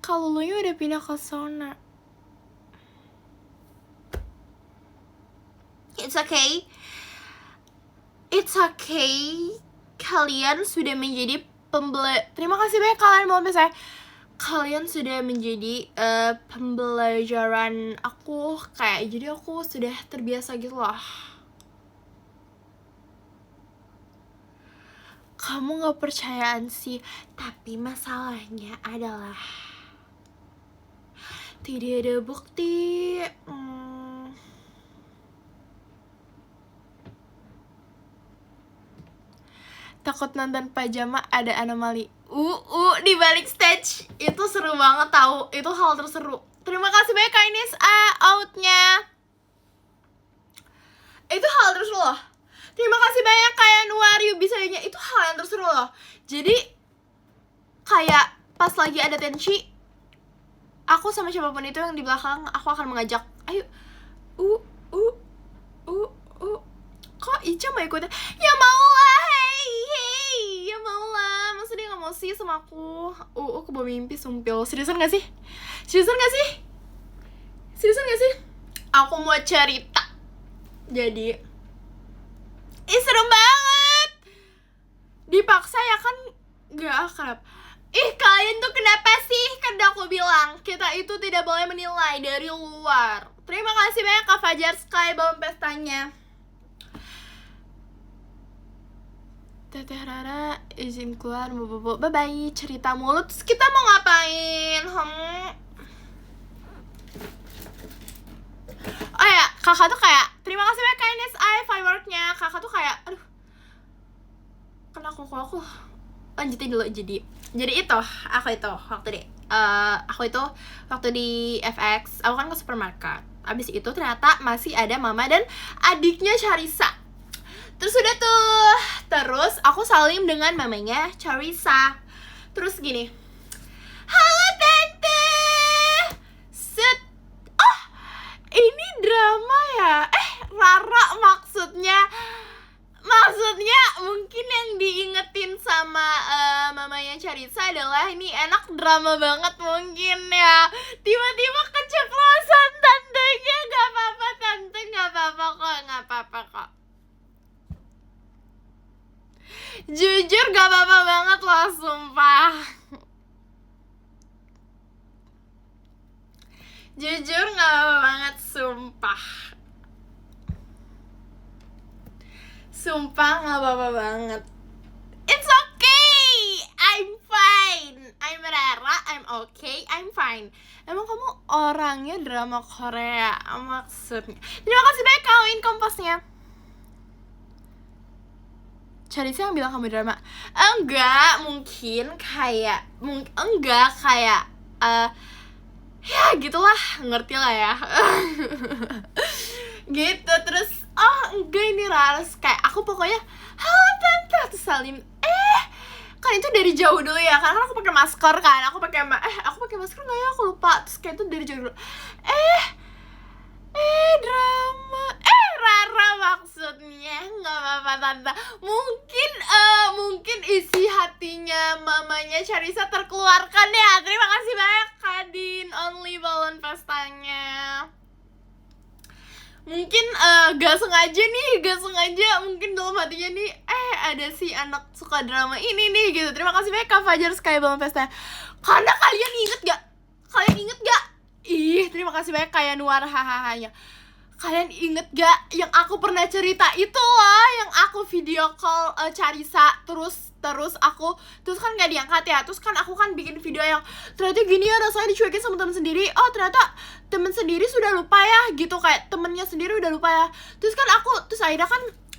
kalau lu udah pindah ke sana, it's okay. It's okay. Kalian sudah menjadi terima kasih banyak kalian mau saya. Kalian sudah menjadi pembelajaran aku, kayak jadi aku sudah terbiasa gitu lah. Kamu gak percayaan sih, tapi masalahnya adalah tidak ada bukti. Takut nonton Pajama ada anomali. Di balik stage itu seru banget tahu. Itu hal terseru. Terima kasih banyak Kak Ines outnya. Itu hal terseru loh. Terima kasih banyak kayak Nuariu bisanya. Itu hal yang terseru loh. Jadi kayak pas lagi ada tensi, aku sama siapapun itu yang di belakang, aku akan mengajak, ayo kok Ica mau ikutan? Ya mau lah, hey, ya mau lah. Masa dia gak mau sih sama aku? Aku bawa mimpi sumpil. Seriusan gak sih? Aku mau cerita. Jadi seru banget. Dipaksa ya kan gak akrab. Kalian tuh kenapa sih? Kan udah aku bilang, kita itu tidak boleh menilai dari luar. Terima kasih banyak Kak Fajar Sky balon pestanya. Teteh Rara izin keluar, bye-bye. Cerita mulu, terus kita mau ngapain? Oh ya, kakak tuh kayak, terima kasih banyak Kak Ines fireworknya. Kakak tuh kayak, aduh, kena aku lanjutin dulu. Jadi itu, aku itu waktu di FX, aku kan ke supermarket. Abis itu ternyata masih ada mama dan adiknya Charissa. Terus udah tuh, terus aku salim dengan mamanya Charissa. Terus gini, halo tante. Set. Oh, ini drama ya? Rara maksudnya mungkin yang diingetin sama mamanya Charissa adalah ini enak drama banget mungkin ya. Tiba-tiba keceplosan tantenya. Gak apa-apa tante, gak apa-apa kok. Jujur gak apa-apa banget loh, sumpah. Jujur gak apa-apa banget, sumpah. Sumpah gak apa-apa banget. It's okay, I'm fine. I'm Rara, I'm okay, I'm fine. Emang kamu orangnya drama Korea maksudnya. Terima kasih banyak kawin komposnya. Charissa yang bilang kamu drama. Enggak, mungkin kayak ya gitulah, ngerti lah ya. Gitu. Terus enggak, ini Raras kayak aku pokoknya halo tante, terus salim. Kan itu dari jauh dulu ya, karena aku pakai masker kan. Aku pakai masker nggak ya, aku lupa. Terus kayak itu dari jauh dulu. Drama. Rara maksudnya. Nggak apa-apa tante. Mungkin isi hatinya mamanya Charissa terkeluarkan ya. Terima kasih banyak Kadin Only balon pestanya. Mungkin gak sengaja mungkin dalam hatinya nih ada si anak suka drama ini nih gitu. Terima kasih banyak Kak Fajar Sky balon pestanya. Karena kalian inget gak? Terima kasih banyak kayak Nuar hahahanya. Kalian inget gak yang aku pernah cerita itu loh, yang aku video call Charissa terus kan gak diangkat ya. Terus kan aku kan bikin video yang ternyata gini ya rasanya dicuekin sama temen sendiri. Oh ternyata temen sendiri sudah lupa ya gitu, kayak temennya sendiri udah lupa ya. Terus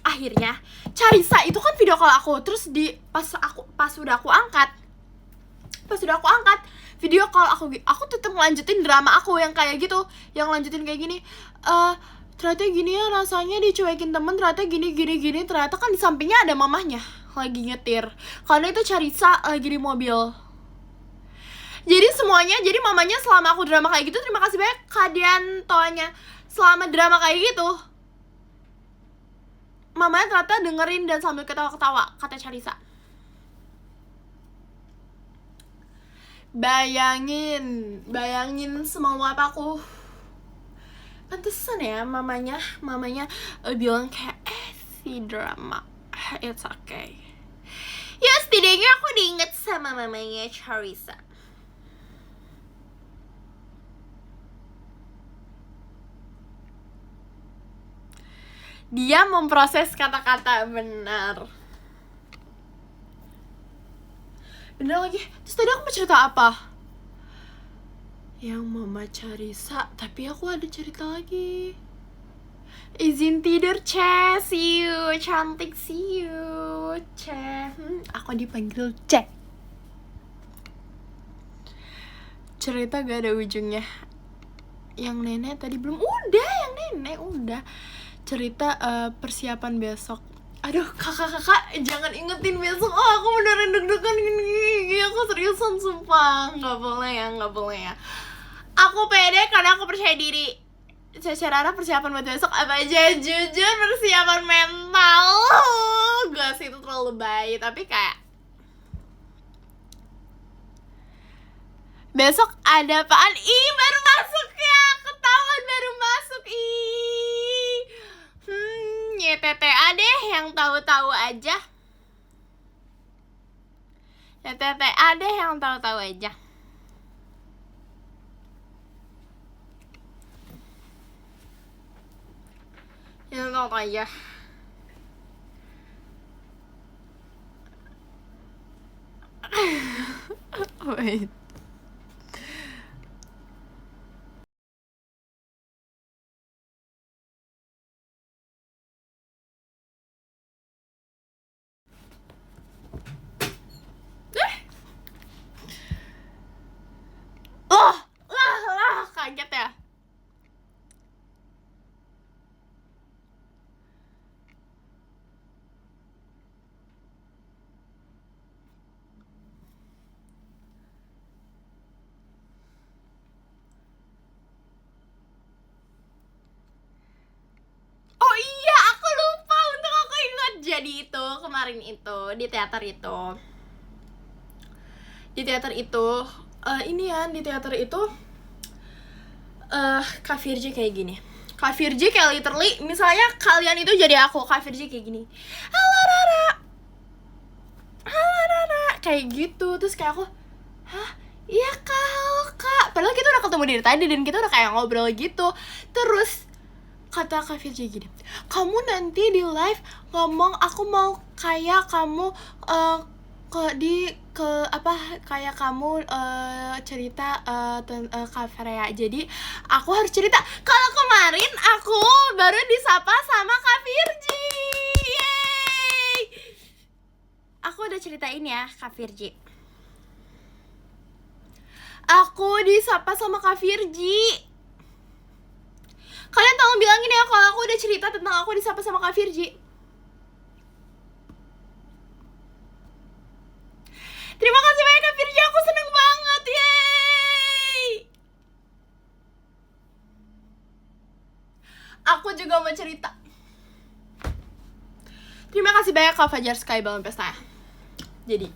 akhirnya Charissa itu kan video call aku. Terus pas udah aku angkat video call aku tetap ngelanjutin drama aku yang kayak gitu, yang lanjutin kayak gini. Ternyata gini ya rasanya dicuekin temen, ternyata gini. Ternyata kan di sampingnya ada mamahnya lagi nyetir, karena itu Charissa lagi di mobil. Jadi semuanya, jadi mamanya selama aku drama kayak gitu, terima kasih banyak Kadian Toanya. Selama drama kayak gitu, mamanya ternyata dengerin dan sambil ketawa-ketawa, kata Charissa. Bayangin semua papaku. Pantesan ya mamanya bilang kayak si drama, it's okay. Ya setidaknya aku diinget sama mamanya Charissa. Dia memproses kata-kata benar lagi. Terus tadi aku mau cerita apa? Yang mama Charissa, tapi aku ada cerita lagi. Izin tidur, Ce. See you, cantik, see you, Ce. Aku dipanggil Ce. Cerita gak ada ujungnya. Yang nenek tadi belum. Udah, yang nenek udah. Cerita persiapan besok. Aduh, kakak jangan ingetin besok. Aku beneran deg-degan gini. Aku seriusan sumpah. Gak boleh ya. Aku pede karena aku percaya diri. Cara persiapan buat besok apa aja? Jujur persiapan mental. Gak sih, itu terlalu baik. Tapi kayak besok ada apaan? Ih, baru masuk ya. Ketahuan baru masuk. YTTA deh, yang tahu-tahu aja. YTTA deh, yang tahu-tahu aja. Yang tahu aja. Wait. Kaget ya. Oh iya, aku lupa, untung aku ingat. Jadi itu kemarin itu di teater itu. Di teater itu Kak Virgi kayak gini. Kak Virgi kayak literally, misalnya kalian itu jadi aku, Kak Virgi kayak gini. Halo Rara. Kayak gitu. Terus kayak aku, hah? Iya kak. Padahal kita udah ketemu dari tadi dan kita udah kayak ngobrol gitu. Terus kata Kak Virgi gini, kamu nanti di live ngomong aku mau kayak kamu kayak kamu cerita Kak Freya. Jadi aku harus cerita kalau kemarin aku baru disapa sama Kak Virgi. Yeay. Aku udah ceritain ya Kak Virgi. Aku disapa sama Kak Virgi. Kalian tolong bilangin ya kalau aku udah cerita tentang aku disapa sama Kak Virgi. Terima kasih banyak Kak Virgi, aku seneng banget. Yeay. Aku juga mau cerita. Terima kasih banyak Kak Fajar Sky Balon Pesta. Jadi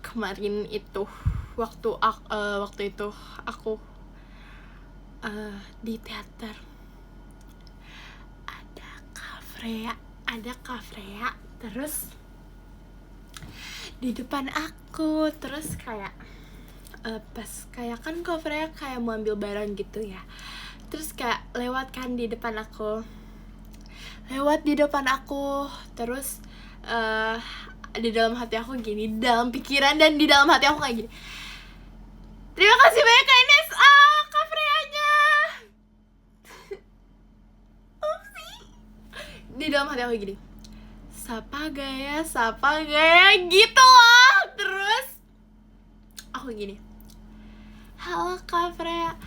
kemarin itu waktu itu aku di teater ada Kak Freya terus di depan aku, terus kayak pas kayak kan Kak Freya kayak mau ambil barang gitu ya, terus kayak lewat di depan aku terus di dalam hati aku gini, dalam pikiran dan di dalam hati aku kayak gini, terima kasih banyak Kak Ines, Kak Freya-nya. Di dalam hati aku gini, sapa gaya gitu loh. Terus gini, halo Kak Freya,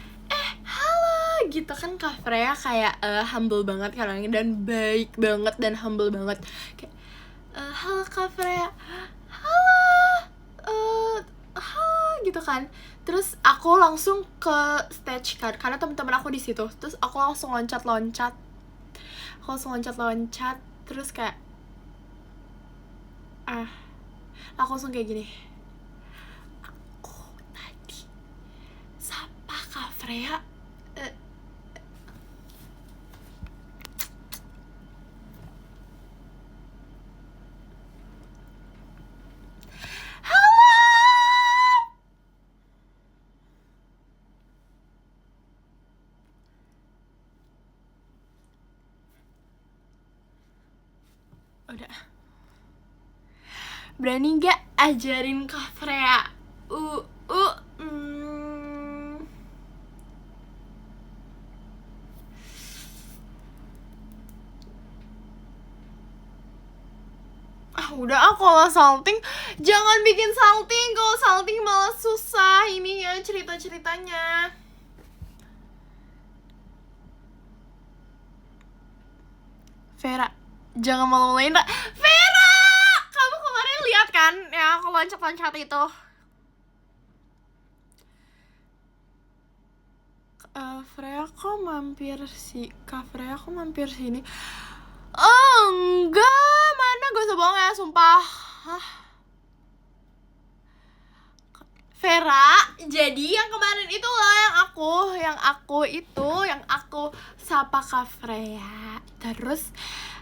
halo gitu kan. Kak Freya kayak humble banget kan orangnya, dan baik banget dan humble banget. Kayak halo Kak Freya, halo, halo gitu kan. Terus aku langsung ke stage kan, karena teman-teman aku di situ. Terus aku langsung loncat-loncat, terus kayak aku langsung kayak gini, aku tadi sapa Kak Freya, udah. Berani gak ajarin Kak Freya? Udah, kalau salting jangan bikin salting. Kalau salting malah susah ini ya cerita-ceritanya. Vera, jangan malu-maluin. Vera, kamu kemarin lihat kan ya aku loncat-loncat itu. Freya kok mampir sini? Enggak, mana, gak usah bohong ya, sumpah. Vera, jadi yang kemarin itu loh yang aku sapa Kak Freya. Terus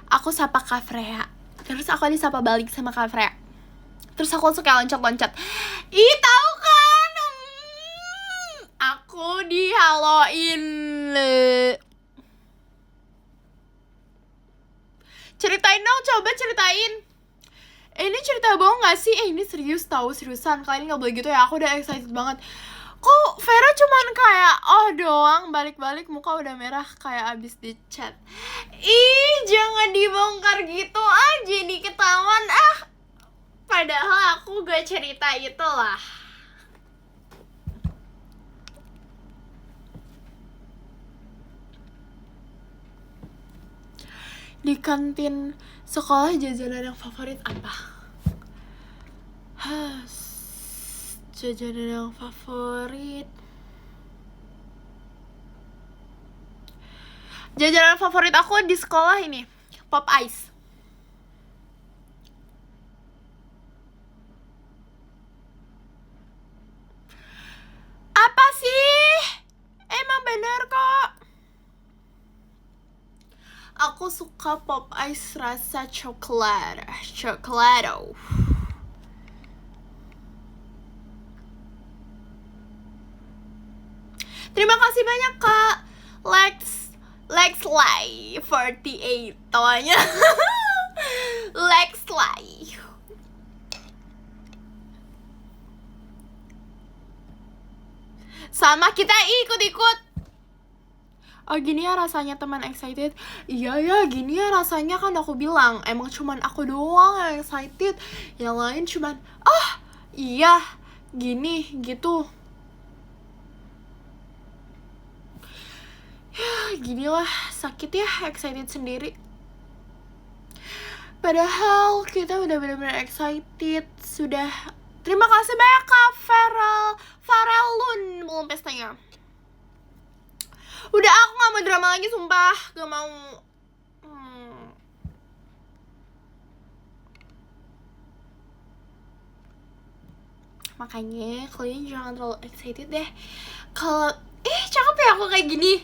aku sapa Kak Freya, terus aku disapa balik sama Kak Freya. Terus aku langsung kayak loncat-loncat. Ih, tahu kan? Aku dihaloin. Ceritain dong, coba ceritain. Ini cerita bohong gak sih? Ini seriusan. Kalian gak boleh gitu ya, aku udah excited banget. Kok Vera cuman kayak doang, balik-balik muka udah merah kayak abis di chat. Ih, jangan dibongkar gitu aja, nih ketahuan. Padahal aku gak cerita itu lah. Di kantin sekolah jajanan yang favorit apa? Jajanan yang favorit. Jajanan favorit aku di sekolah ini, Pop Ice. Apa sih? Emang bener kok. Aku suka Pop Ice rasa coklat. Terima kasih banyak Kak Lexlay 48 tawanya. Lexlay. Sama kita ikut. Oh, gini ya rasanya teman excited. Iya ya, gini ya rasanya, kan aku bilang emang cuman aku doang yang excited, yang lain cuman iya gini gitu. Ya ginilah, sakit ya excited sendiri. Padahal kita udah benar-benar excited. Sudah. Terima kasih banyak Kak Farelun belum pestanya. Udah, aku gak mau drama lagi, sumpah. Gak mau. Makanya kalian jangan terlalu excited deh. Kalau cakep ya aku kayak gini.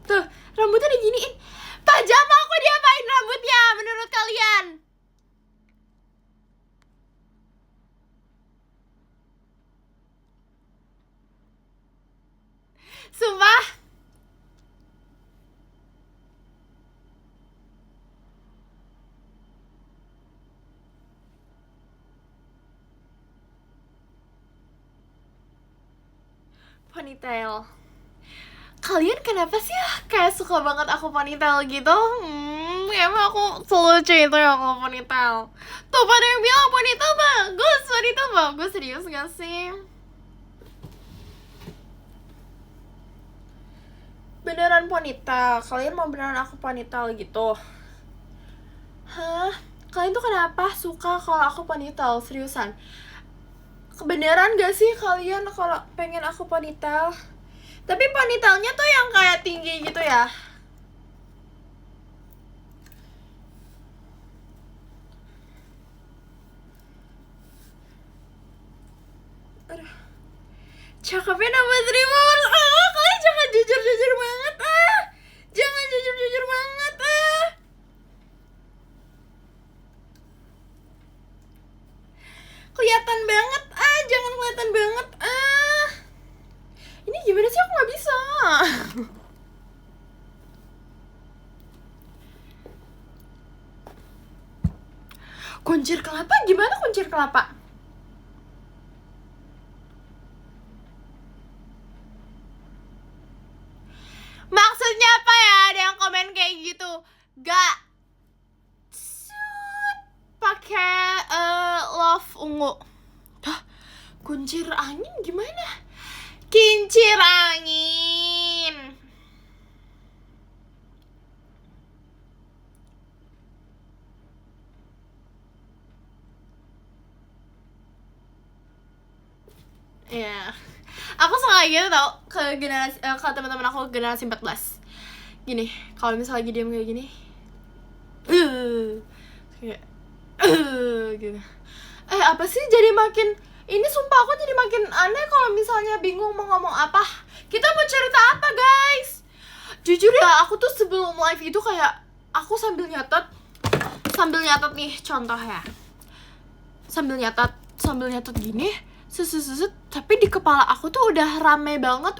Tuh, rambutnya diginiin. Pajama aku diapain rambutnya menurut kalian? Sumpah. Ponytail. Kalian kenapa sih kayak suka banget aku ponytail gitu? emang aku selucu itu ya kalau ponytail. Tuh pada yang bilang ponytail bagus, serius gak sih? Beneran ponytail, kalian mau beneran aku ponytail gitu? Hah? Kalian tuh kenapa suka kalau aku ponytail? Seriusan? Kebeneran gak sih kalian kalau pengen aku ponytail? Tapi ponytailnya tuh yang kayak tinggi gitu ya? Aduh. Cakepnya nambah 1000. Kalian jangan jujur-jujur banget Jangan jujur-jujur banget Kelihatan banget jangan kelihatan banget Ini gimana sih, aku gak bisa. Kuncir kelapa? Gimana kuncir kelapa? Maksudnya apa ya? Ada yang komen kayak gitu. Gak pakai love ungu. Hah? Kuncir angin gimana? Kincir angin. Ya, aku suka gitu tau ke generasi ke teman-teman aku generasi 14. Gini, kalau misalnya lagi diam kayak gini, kayak gitu. Apa sih jadi makin ini, sumpah aku jadi makin aneh kalau misalnya bingung mau ngomong apa. Kita mau cerita apa, guys? Jujur ya, aku tuh sebelum live itu kayak aku sambil nyatet nih contoh ya. Sambil nyatet gini, tapi di kepala aku tuh udah rame banget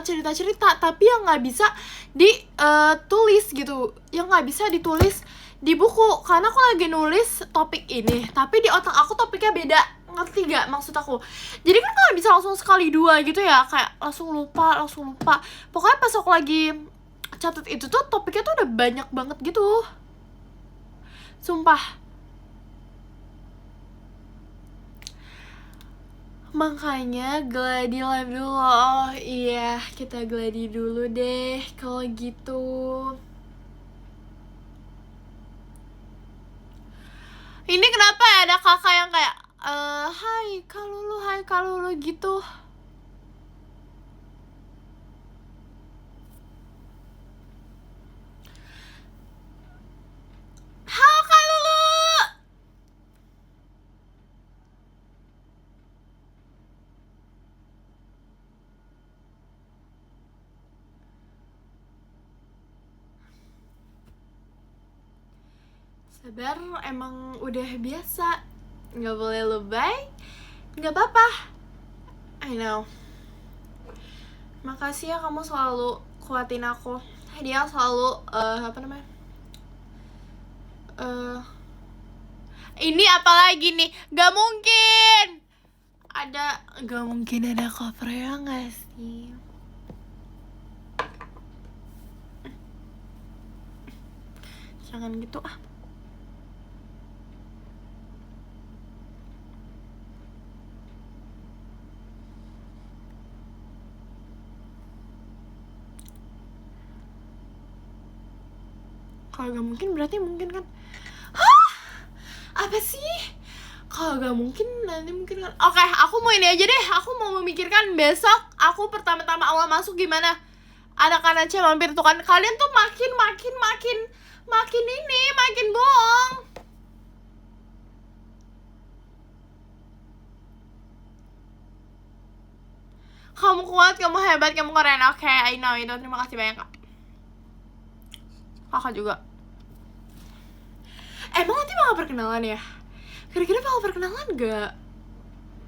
cerita-cerita, tapi yang nggak bisa ditulis gitu, yang nggak bisa ditulis di buku karena aku lagi nulis topik ini, tapi di otak aku topiknya beda, ngerti gak maksud aku? Jadi kan nggak bisa langsung sekali dua gitu ya, kayak langsung lupa. Pokoknya pas aku lagi catat itu tuh topiknya tuh udah banyak banget gitu, sumpah. Makanya gladi live dulu. Oh iya, kita gladi dulu deh kalau gitu. Ini kenapa ya ada kakak yang kayak hai kalulu gitu. Halo kalulu. Sabar, emang udah biasa. Nggak boleh lebay, nggak apa-apa. I know. Makasih ya kamu selalu kuatin aku. Dia selalu apa namanya? Ini apalagi nih? Gak mungkin ada covernya nggak sih? Jangan gitu Kalau gak mungkin berarti mungkin kan? Hah? Apa sih? Kalau gak mungkin nanti mungkin kan? Oke, aku mau ini aja deh. Aku mau memikirkan besok aku pertama-tama awal masuk gimana. Anak-anak vampir tuh kan, kalian tuh makin bohong. Kamu kuat, kamu hebat, kamu keren. Oke, I know itu. Terima kasih banyak, Kak. Kakak juga. Emang nanti bakal perkenalan ya? Kira-kira bakal perkenalan gak?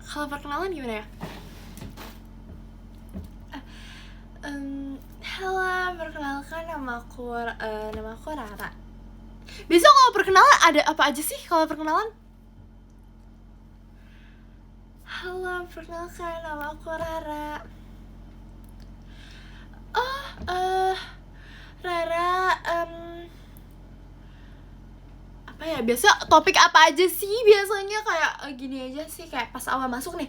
Kalau perkenalan gimana ya? Halo, perkenalkan nama aku Rara. Bisa kalau perkenalan ada apa aja sih kalau perkenalan? Halo, perkenalkan nama aku Rara. Oh, Rara, apa ya, biasa topik apa aja sih biasanya, kayak gini aja sih, kayak pas awal masuk nih,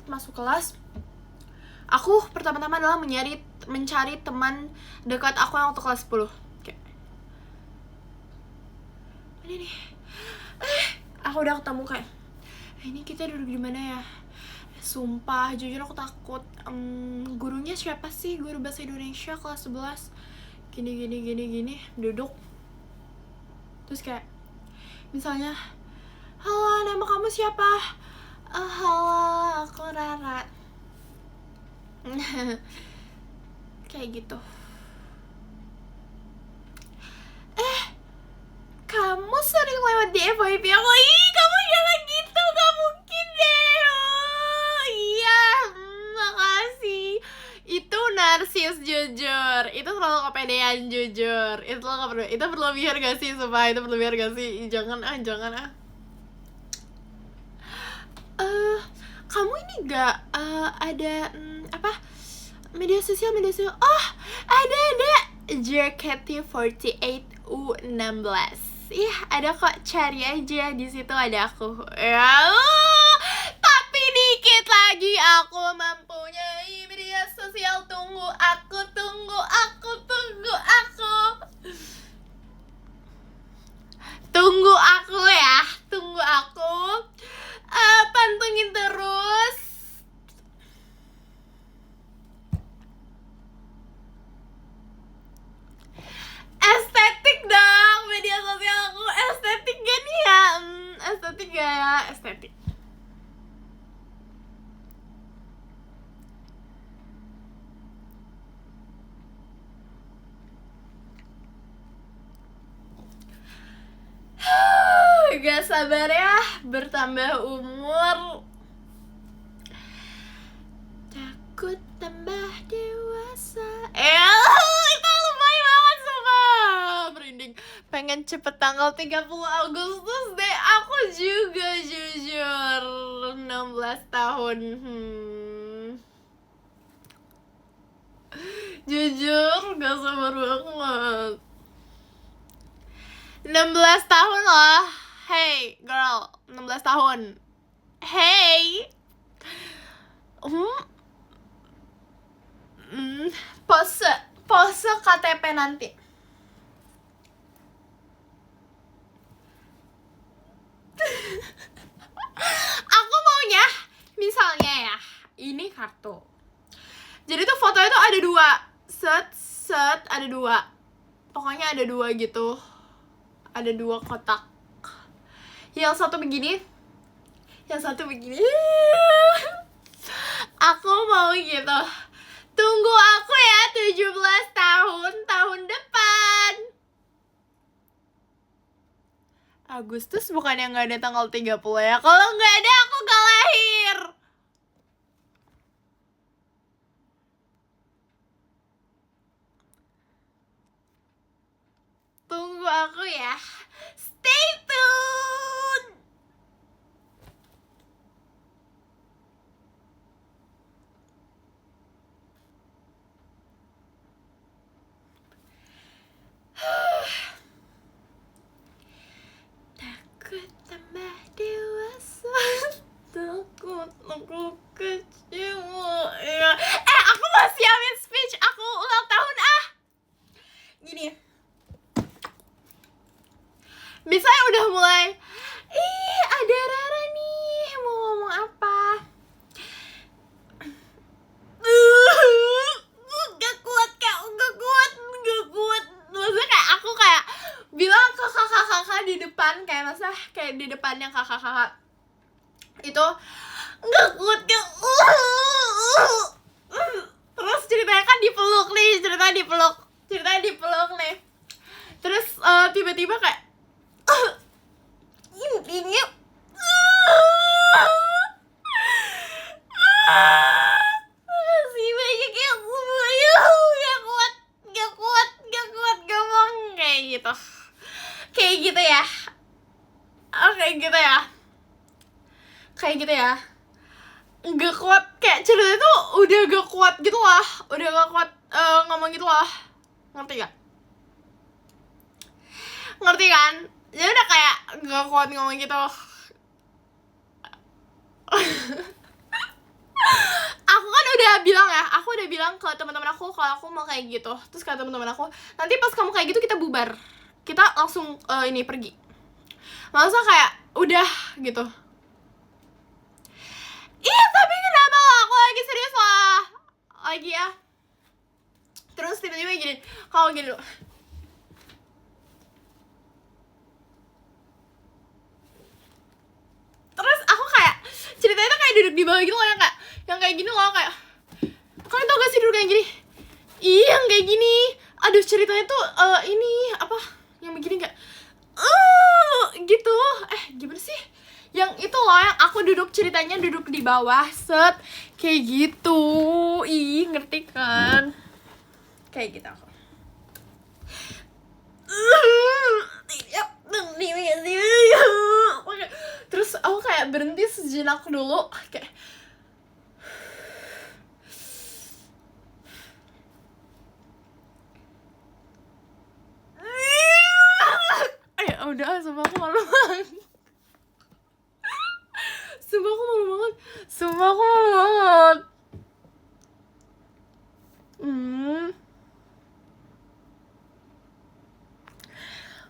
masuk kelas, aku pertama-tama adalah mencari teman dekat aku yang waktu kelas 10. Kayak ini nih, aku udah ketemu kayak, ini kita duduk di mana ya? Sumpah, jujur aku takut. Gurunya siapa sih? Guru bahasa Indonesia kelas 11. Gini, duduk. Terus kayak, misalnya, halo, nama kamu siapa? Halo, aku Rara. Kayak gitu. Kamu sering lewat di FYP aku. Ih, kamu jangan gitu, gak mungkin deh. Oh, iya, makasih. Itu narsis jujur. Itu terlalu kepedean jujur. Itu berlebihan gak sih, sumpah? Itu berlebihan gak sih? Jangan ah. Kamu ini gak ada media sosial? Oh, ada JKT48U16. Ih, ada kok, cari aja, di situ ada aku. Ya, tapi dikit lagi aku mempunyai media sosial. Tunggu aku. Tunggu aku ya, pantengin terus. Estetik dong, media sosial aku estetik gak nih ya? Estetik gak ya? Estetik. Gak sabar ya bertambah umur. Takut tambah dewasa. Itu lebay banget sumpah. Merinding. Pengen cepet tanggal 30 Agustus deh. Aku juga jujur 16 tahun. Jujur gak sabar banget. 16 tahun loh. Hey girl, 16 tahun. Hey. Pose KTP nanti. Aku maunya, misalnya ya, ini kartu. Jadi tuh fotonya tuh ada 2. Set, ada 2. Pokoknya ada 2 gitu. Ada 2 kotak. Yang satu begini. Aku mau gitu. Tunggu aku ya, 17 tahun depan. Agustus bukan yang gak ada tanggal 30 ya. Kalau gak ada aku gak lahir. Tunggu aku ya. Stay tuned. Takut tambah dewasa. Takut aku kecewa. Aku mau siapin speech aku ulang tahun Gini. Misalnya udah mulai, ada Rara nih, mau ngomong apa? Gak kuat. Maksudnya kayak aku kayak bilang ke kakak-kakak di depan, kayak di depannya kakak-kakak itu gak kuat. Terus ceritanya kan dipeluk nih. Terus tiba-tiba kayak intinya makasih banyak ya semuanya. Gak kuat ngomong kayak gitu ya. Kayak gitu ya. Gak kuat, kayak ceritanya tuh udah gak kuat gitu lah. Udah gak kuat ngomong gitu lah. Ngerti kan? Dia udah kayak gak kuat ngomong gitu. Aku kan udah bilang ke teman-teman aku kalau aku mau kayak gitu. Terus kata teman-teman aku, nanti pas kamu kayak gitu kita bubar, kita langsung ini pergi. Masa kayak udah gitu. Iya tapi kenapa lo, aku lagi serius lah lagi ya. Terus tiba-tiba gini, kalau gini loh. Terus aku kayak ceritanya tuh kayak duduk di bawah gitu loh, yang kayak gini loh, kayak kalian tau gak sih duduk kayak gini? Iya yang kayak gini. Aduh ceritanya tuh ini apa yang begini gak gitu. Gimana sih? Yang itu loh, yang aku duduk ceritanya duduk di bawah set kayak gitu. Ih ngerti kan? Kayak gitu aku. Terus aku kayak berhenti sejenak dulu, kayak udah, sumpah aku malu banget. Sumpah aku malu banget.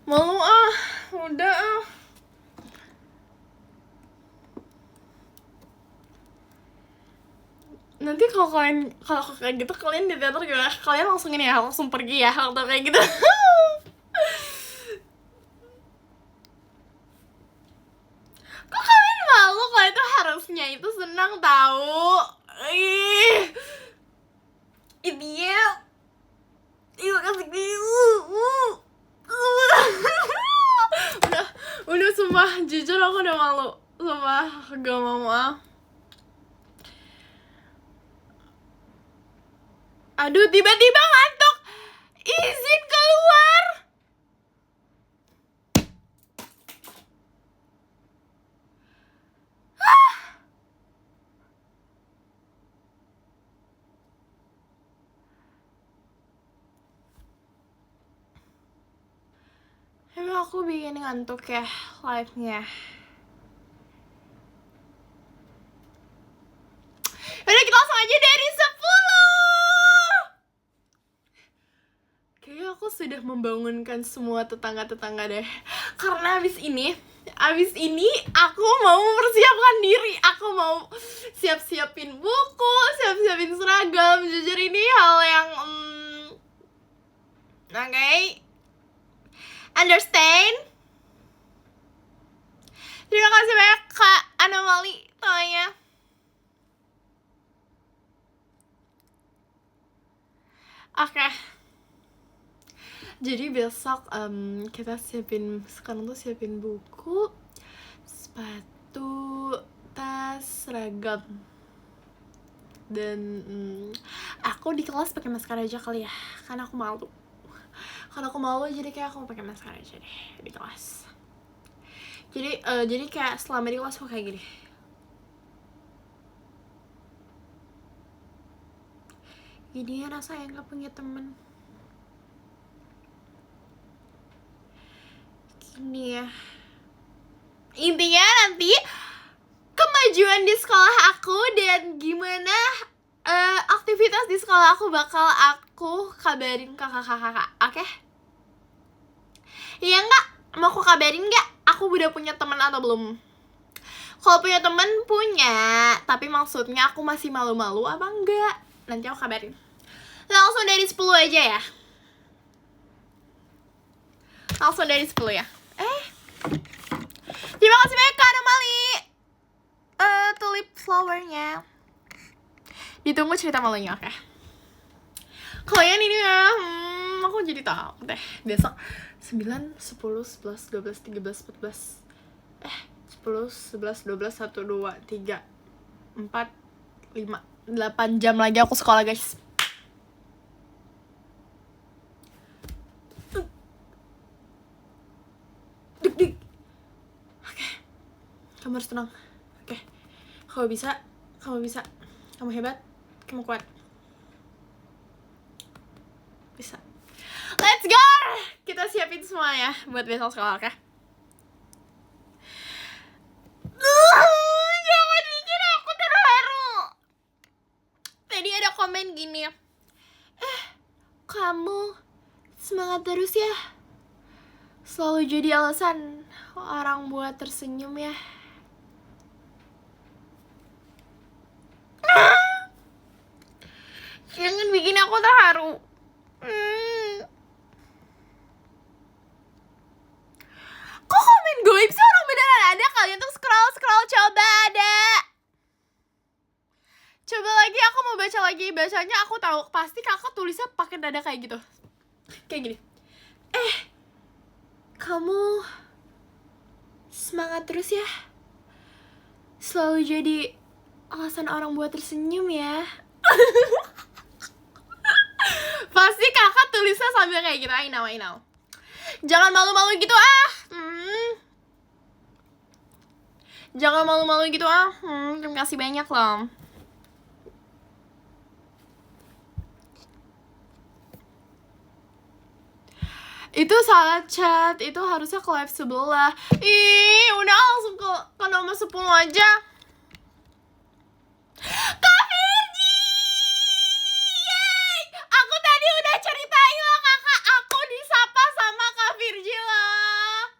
Malu udah Nanti kalau kayak gitu kalian di teater gimana? Kalian langsung ini ya, langsung pergi ya waktu kayak gitu. Kok kalian malu? Kalau itu harusnya itu senang tahu. Idiot. Kasih udah sumpah, jujur aku udah malu. Sumpah, gak mau Aduh, tiba-tiba ngantuk. Izin keluar. Emang aku bikin ngantuk ya live-nya. Udah, kita langsung aja dari 10. Kayaknya aku sudah membangunkan semua tetangga-tetangga deh. Karena abis ini aku mau mempersiapkan diri. Aku mau siap-siapin buku, siap-siapin seragam. Jujur ini hal yang okay. Understand? Terima kasih banyak Kak Anomali tanya. Oke. Jadi besok kita sekarang tuh siapin buku, sepatu, tas, seragam. Dan aku di kelas pakai masker aja kali ya, karena aku malu. Jadi kayak aku pakai masker aja deh di kelas. Jadi kayak selama di kelas aku kayak gini. Gini ya rasanya nggak punya temen. Gini ya. Intinya nanti kemajuan di sekolah aku dan gimana aktivitas di sekolah aku bakal aku kabarin ke kakak-kakak, oke? Iya nggak? Mau aku kabarin nggak? Aku udah punya teman atau belum? Kalau punya teman punya, tapi maksudnya aku masih malu-malu apa enggak? Nanti aku kabarin. Langsung dari 10 aja ya. Langsung dari 10 ya. Terima kasih banyak Kak Anomali. Tulip flowernya. Ditunggu cerita malunya, oke? Kalian ini ya, aku jadi tahu deh. Besok 9, 10, 11, 12, 13, 14 10, 11, 12, 1, 2, 3, 4, 5, 8 jam lagi aku sekolah guys. Dik. Oke. Kamu harus tenang. Oke. Kamu bisa. Kamu hebat. Kamu kuat. Bisa. Let's go. Kita siapin semua ya buat besok sekolah, oke? semangat terus ya. Selalu jadi alasan orang buat tersenyum ya. Jangan bikin aku terharu. Kok komen goib sih, orang beneran ada? Kalian tuh scroll coba ada. Coba lagi, aku mau baca lagi. Bacanya aku tahu pasti kakak tulisnya pakai dada kayak gitu. Kayak gini. Kamu semangat terus ya. Selalu jadi alasan orang buat tersenyum ya. Pasti kakak tulisnya sambil kayak gitu. I know. Jangan malu-malu gitu Jangan malu-malu gitu Terima kasih banyak loh. Itu salah chat, itu harusnya ke live sebelah. Ih, udah langsung ke nomor 10 aja. Kak Virgi! Yeay! Aku tadi udah ceritain lah kakak, aku disapa sama Kak Virgi lah.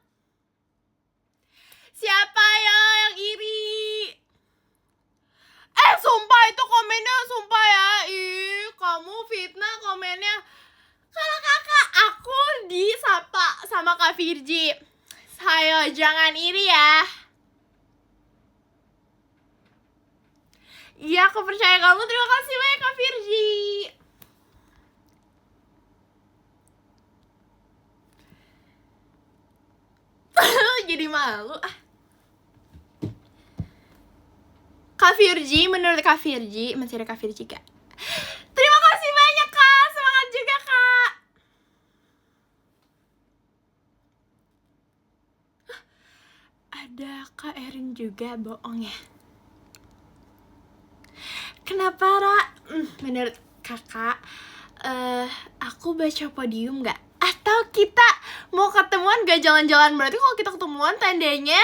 Siapa ya yang iri? Sumpah itu komennya, sumpah ya. Ih, kamu fitnah komennya. Kalau kakak, aku disapa sama Kak Virgi. Ayo, jangan iri ya. Iya, aku percaya kamu. Terima kasih banyak Kak Virgi. Jadi malu Kak Virgi, menurut Kak Virgi, masih ada Kak Virgi gak? Terima kasih banyak Kak, semangat juga Kak. Ada Kak Erin juga, bohong ya. Kenapa Ra? Menurut kakak, aku baca podium gak? Atau kita mau ketemuan gak jalan-jalan? Berarti kalau kita ketemuan tandanya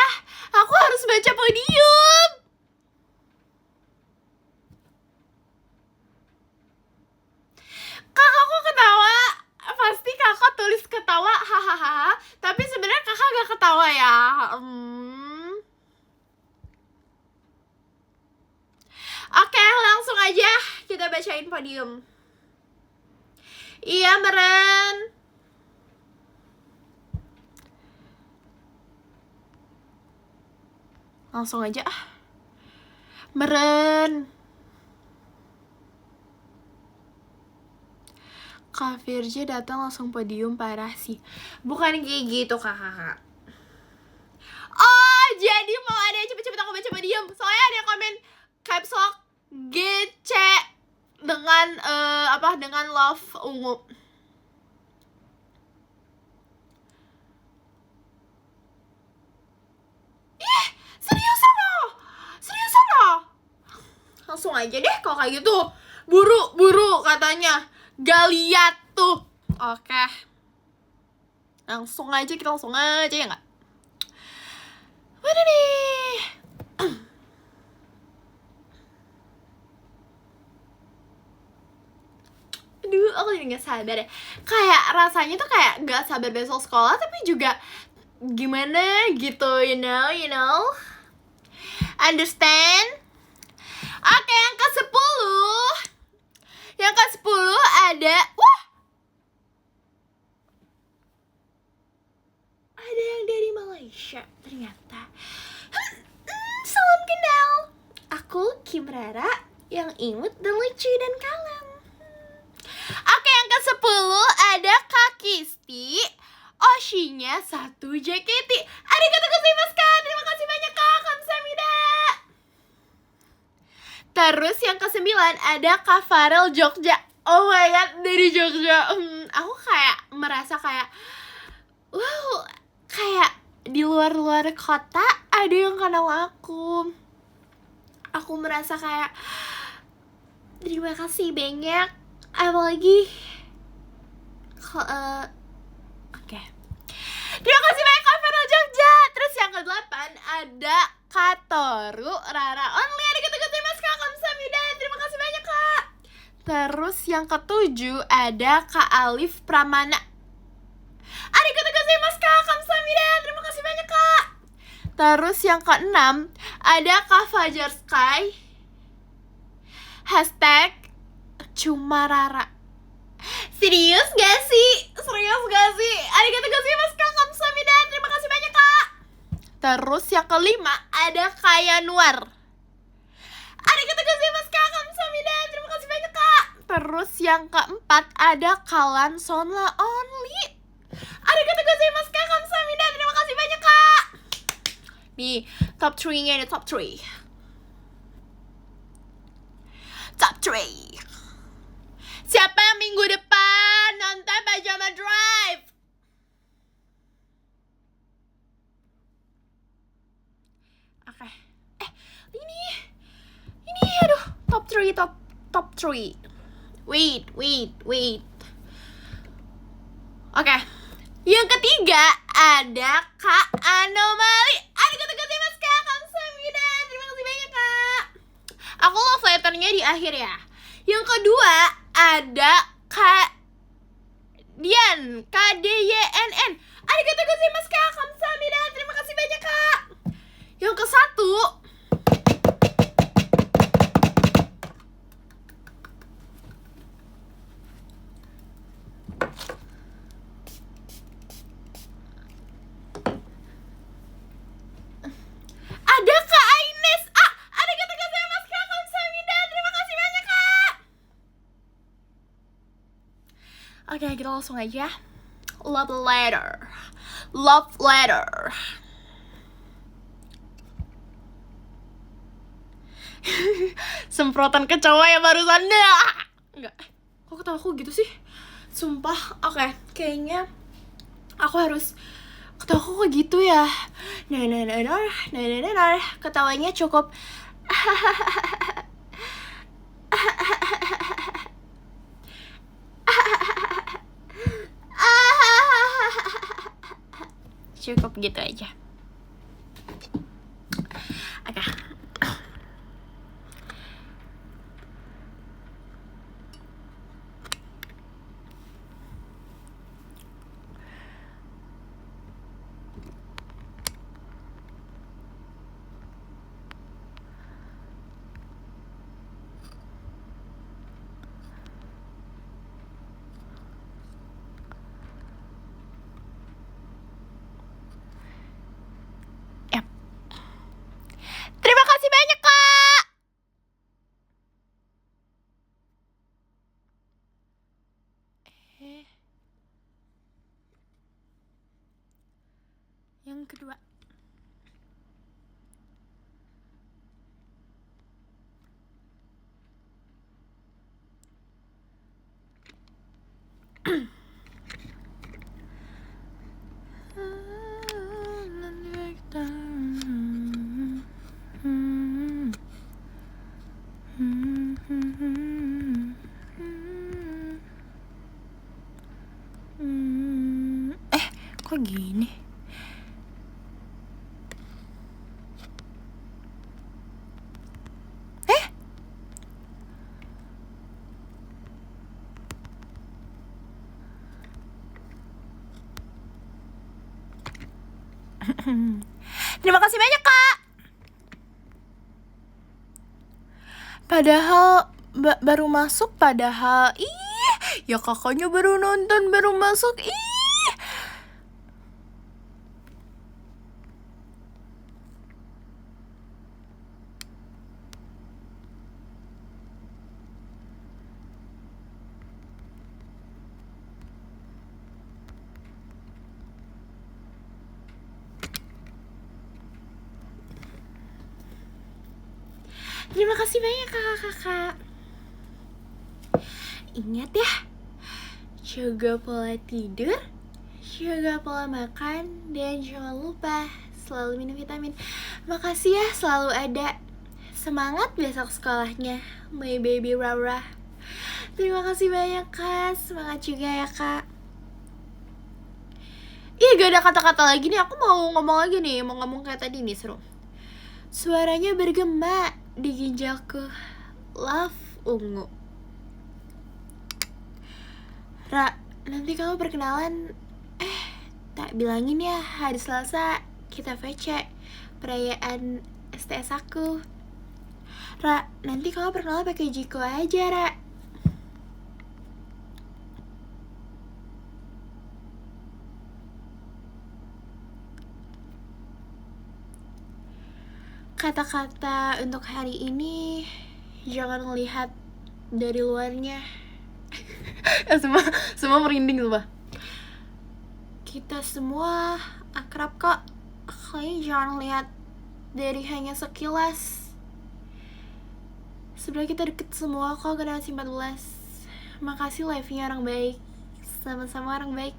aku harus baca podium. Kakak kok ketawa? Pasti kakak tulis ketawa, hahaha. Tapi sebenarnya kakak gak ketawa ya. Oke, langsung aja kita bacain podium. Iya, Meren. Langsung aja Meren. Kak Virgi datang langsung podium, parah sih. Bukan kayak gitu kakak. Oh, jadi mau ada cepet-cepet aku baca podium. Soalnya ada komen caps lock GC dengan dengan love ungu. Ih, seriusan loh. Langsung aja deh kalau kayak gitu. Buru katanya. Gak liat tuh. Oke. Langsung aja ya gak? Mana nih? Aduh, aku jadi gak sabar ya. Kayak rasanya tuh kayak gak sabar besok sekolah, tapi juga gimana gitu, you know. Understand? Oke, yang ke-10. Yang ke-10 ada, ada yang dari Malaysia ternyata. Salam kenal. Aku Kim Rara yang imut dan lucu dan kalem. Oke, yang ke-10 ada Kak Kisti. Oshinya 1 JKT. Arigatou gozaimasu Kak. Terima kasih banyak Kak. Kamsahamnida. Terus yang ke-9 ada Kak Farel Jogja. Oh my god, dari Jogja. Aku kayak merasa kayak wow, kayak di luar kota ada yang kenal aku. Aku merasa kayak terima kasih banyak. Apalagi oke. Terima kasih banyak Kak Farel Jogja. Terus yang ke-8 ada Kak Toru Rara Only. Arigatou gozaimasu Kak. Kamsahamnida. Terima kasih banyak Kak. Terus yang ke-7 ada Kak Alif Pramana. Arigatou gozaimasu kak, kamsahamnida. Terima kasih banyak kak. Terus yang keenam ada Kak Fajar Sky hashtag cuma Rara. Serius gak sih? Arigatou gozaimasu kak, kamsahamnida. Terima kasih banyak kak. Terus yang kelima ada Kak Yanuar. Arigatou gozaimasu kak, kamsahamnida. Terima kasih banyak kak. Terus yang keempat ada Kalan Sonla Only. Arigatou gozaimasu kak, kamsahamnida. Terima kasih banyak kak. Nih, top 3-nya ini top 3. Top 3. Siapa yang minggu depan nonton Pajama Drive? Oke. Ini aduh, top 3. Wait. Oke. Yang ketiga ada Kak Anomali. Arigatou gozaimasu kak, kamsahamnida. Terima kasih banyak kak. Aku love letternya di akhir ya. Yang kedua ada Kak Dian, KDYNN. Arigatou gozaimasu kak, kamsahamnida. Terima kasih banyak kak. Yang ke-1 ada Kak Aines. Arigatou gozaimasu kak, kamsahamnida. Terima kasih banyak kak. Oke, kita langsung aja. Love letter. Semprotan kecoa ya barusan. Enggak. Kok ketawa aku gitu sih? Sumpah. Oke, kayaknya aku harus ketawa aku kok gitu ya. Ketawanya cukup. Cukup gitu aja. Oke. Yap. Terima kasih banyak kak. Yang kedua. Kok gini? Terima kasih banyak kak. Padahal baru masuk, padahal ya kakaknya baru nonton, baru masuk. Terima kasih banyak kakak-kakak. Ingat ya, jaga pola tidur, jaga pola makan, dan jangan lupa selalu minum vitamin. Makasih ya selalu ada. Semangat besok sekolahnya, my baby Rara. Terima kasih banyak kak, semangat juga ya kak. Gak ada kata-kata lagi nih, aku mau ngomong lagi nih, mau ngomong kayak tadi nih, seru. Suaranya bergema di ginjalku, love ungu. Ra, nanti kamu perkenalan Tak bilangin ya, hari Selasa kita VC perayaan STS aku. Ra, nanti kamu perkenalan pakai Jiko aja, Ra. Kata-kata untuk hari ini jangan ngelihat dari luarnya. semua merinding sumpah. Kita semua akrab kok. Kalian jangan lihat dari hanya sekilas. Sebenarnya kita deket semua kok, generasi 14. Makasih live-nya orang baik. Sama-sama orang baik.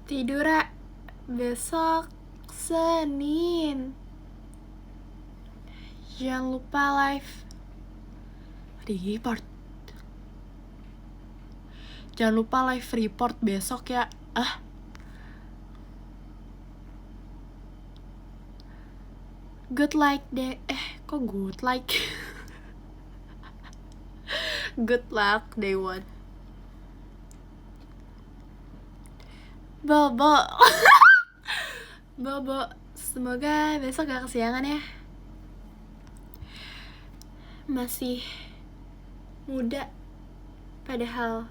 Tidur, Ra. Besok Senin. Jangan lupa live report. Jangan lupa live report besok ya. Good luck deh. Kok good luck? Good luck day one. Bobo. Bobo, semoga besok gak kesiangan ya. Masih muda, padahal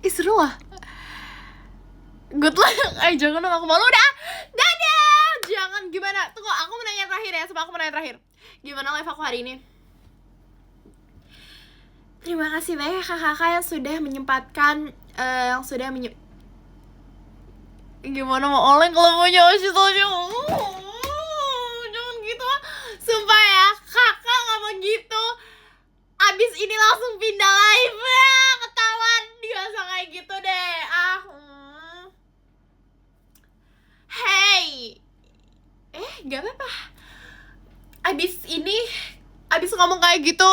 seru lah. Good luck. Jangan dong, aku malu dah. Dadah. Jangan, gimana? Tunggu, aku mau nanya terakhir ya. Aku mau nanya terakhir. Gimana live aku hari ini? Terima kasih banyak kakak-kakak yang sudah menyempatkan, gimana mau oleng kalau punya osis. Jangan gitu. Sumpah ya, kakak ngomong gitu. Abis ini langsung pindah live ya. Ketahuan, dia usah kayak gitu deh. Hey. Gak apa-apa. Abis ngomong kayak gitu,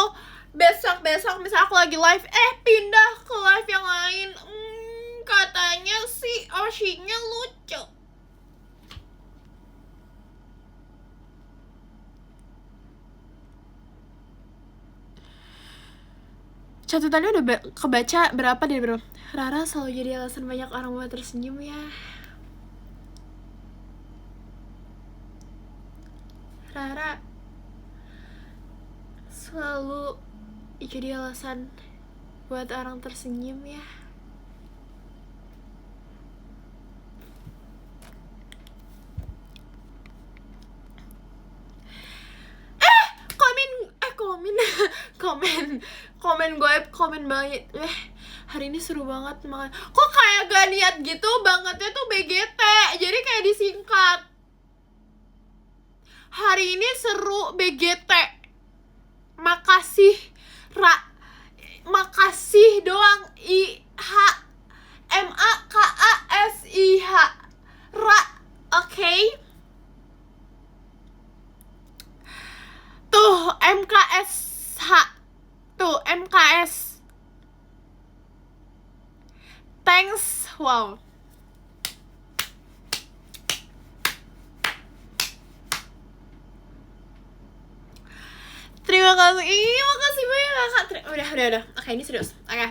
besok misalnya aku lagi live, pindah ke live yang lain. Katanya si Oshinya lucu. Catatannya udah kebaca berapa deh bro? Rara selalu jadi alasan banyak orang buat tersenyum ya. Rara selalu jadi alasan buat orang tersenyum ya. komen banget. Hari ini seru banget banget. Kok kayak gak niat gitu, bangetnya tuh BGT. Jadi kayak disingkat. Hari ini seru BGT. Makasih Ra. Makasih doang. MAKASIH. Ra. Oke. Tuh MKSH. Tuh MKS. Thanks. Wow. Terima kasih. Makasih banyak kakak. Udah. Oke, ini serius. Oke.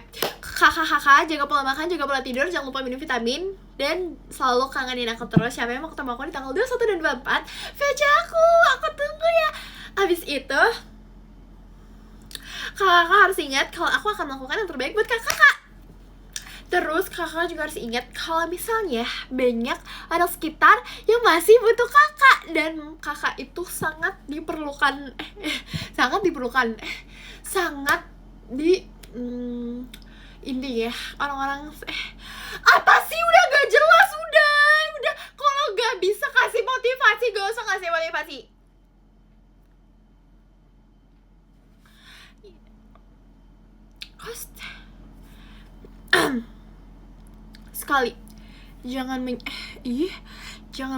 Kakak, jaga pola makan, jaga pola tidur, jangan lupa minum vitamin, dan selalu kangenin aku terus. Siapa yang mau ketemu aku di tanggal 21 dan 24 VC aku tunggu ya. Habis itu kakak harus ingat kalau aku akan melakukan yang terbaik buat kakak. Terus kakak juga harus ingat kalau misalnya banyak orang sekitar yang masih butuh kakak, dan kakak itu sangat diperlukan. Ini ya orang-orang apa sih, udah gak jelas. Udah kalau gak bisa kasih motivasi, gak usah kasih motivasi. Sekali, jangan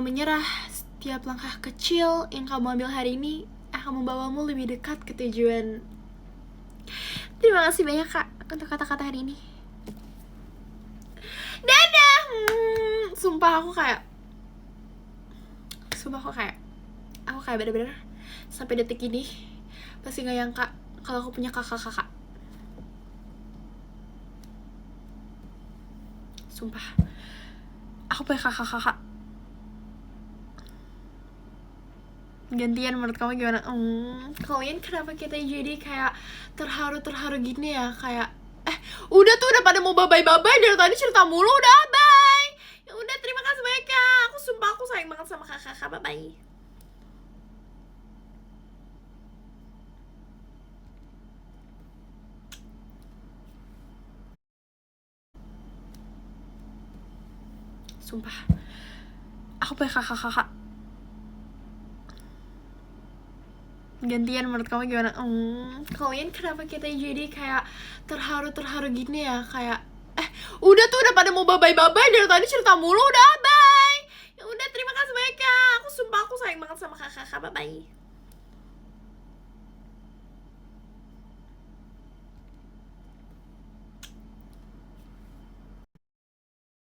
menyerah. Setiap langkah kecil yang kamu ambil hari ini akan membawamu lebih dekat ke tujuan. Terima kasih banyak kak untuk kata-kata hari ini. Dadah. Sumpah aku kayak bener-bener sampai detik ini pasti gak nyangka kalau aku punya kakak-kakak. Sumpah aku punya kakak-kakak. Gantian, menurut kamu gimana? Kalian kenapa kita jadi kayak terharu gini ya? Kayak udah pada mau bye-bye dari tadi cerita mulu. Udah bye. Ya udah, terima kasih banyak ya. Aku sumpah aku sayang banget sama kakak-kakak. Bye. Sumpah aku punya kakak-kakak. Gantian, menurut kamu gimana? Kalian kenapa kita jadi kayak terharu gini ya? Kayak udah pada mau bye-bye dari tadi cerita mulu. Udah bye. Ya udah, terima kasih banyak ya. Aku sumpah aku sayang banget sama kakak-kakak. Bye.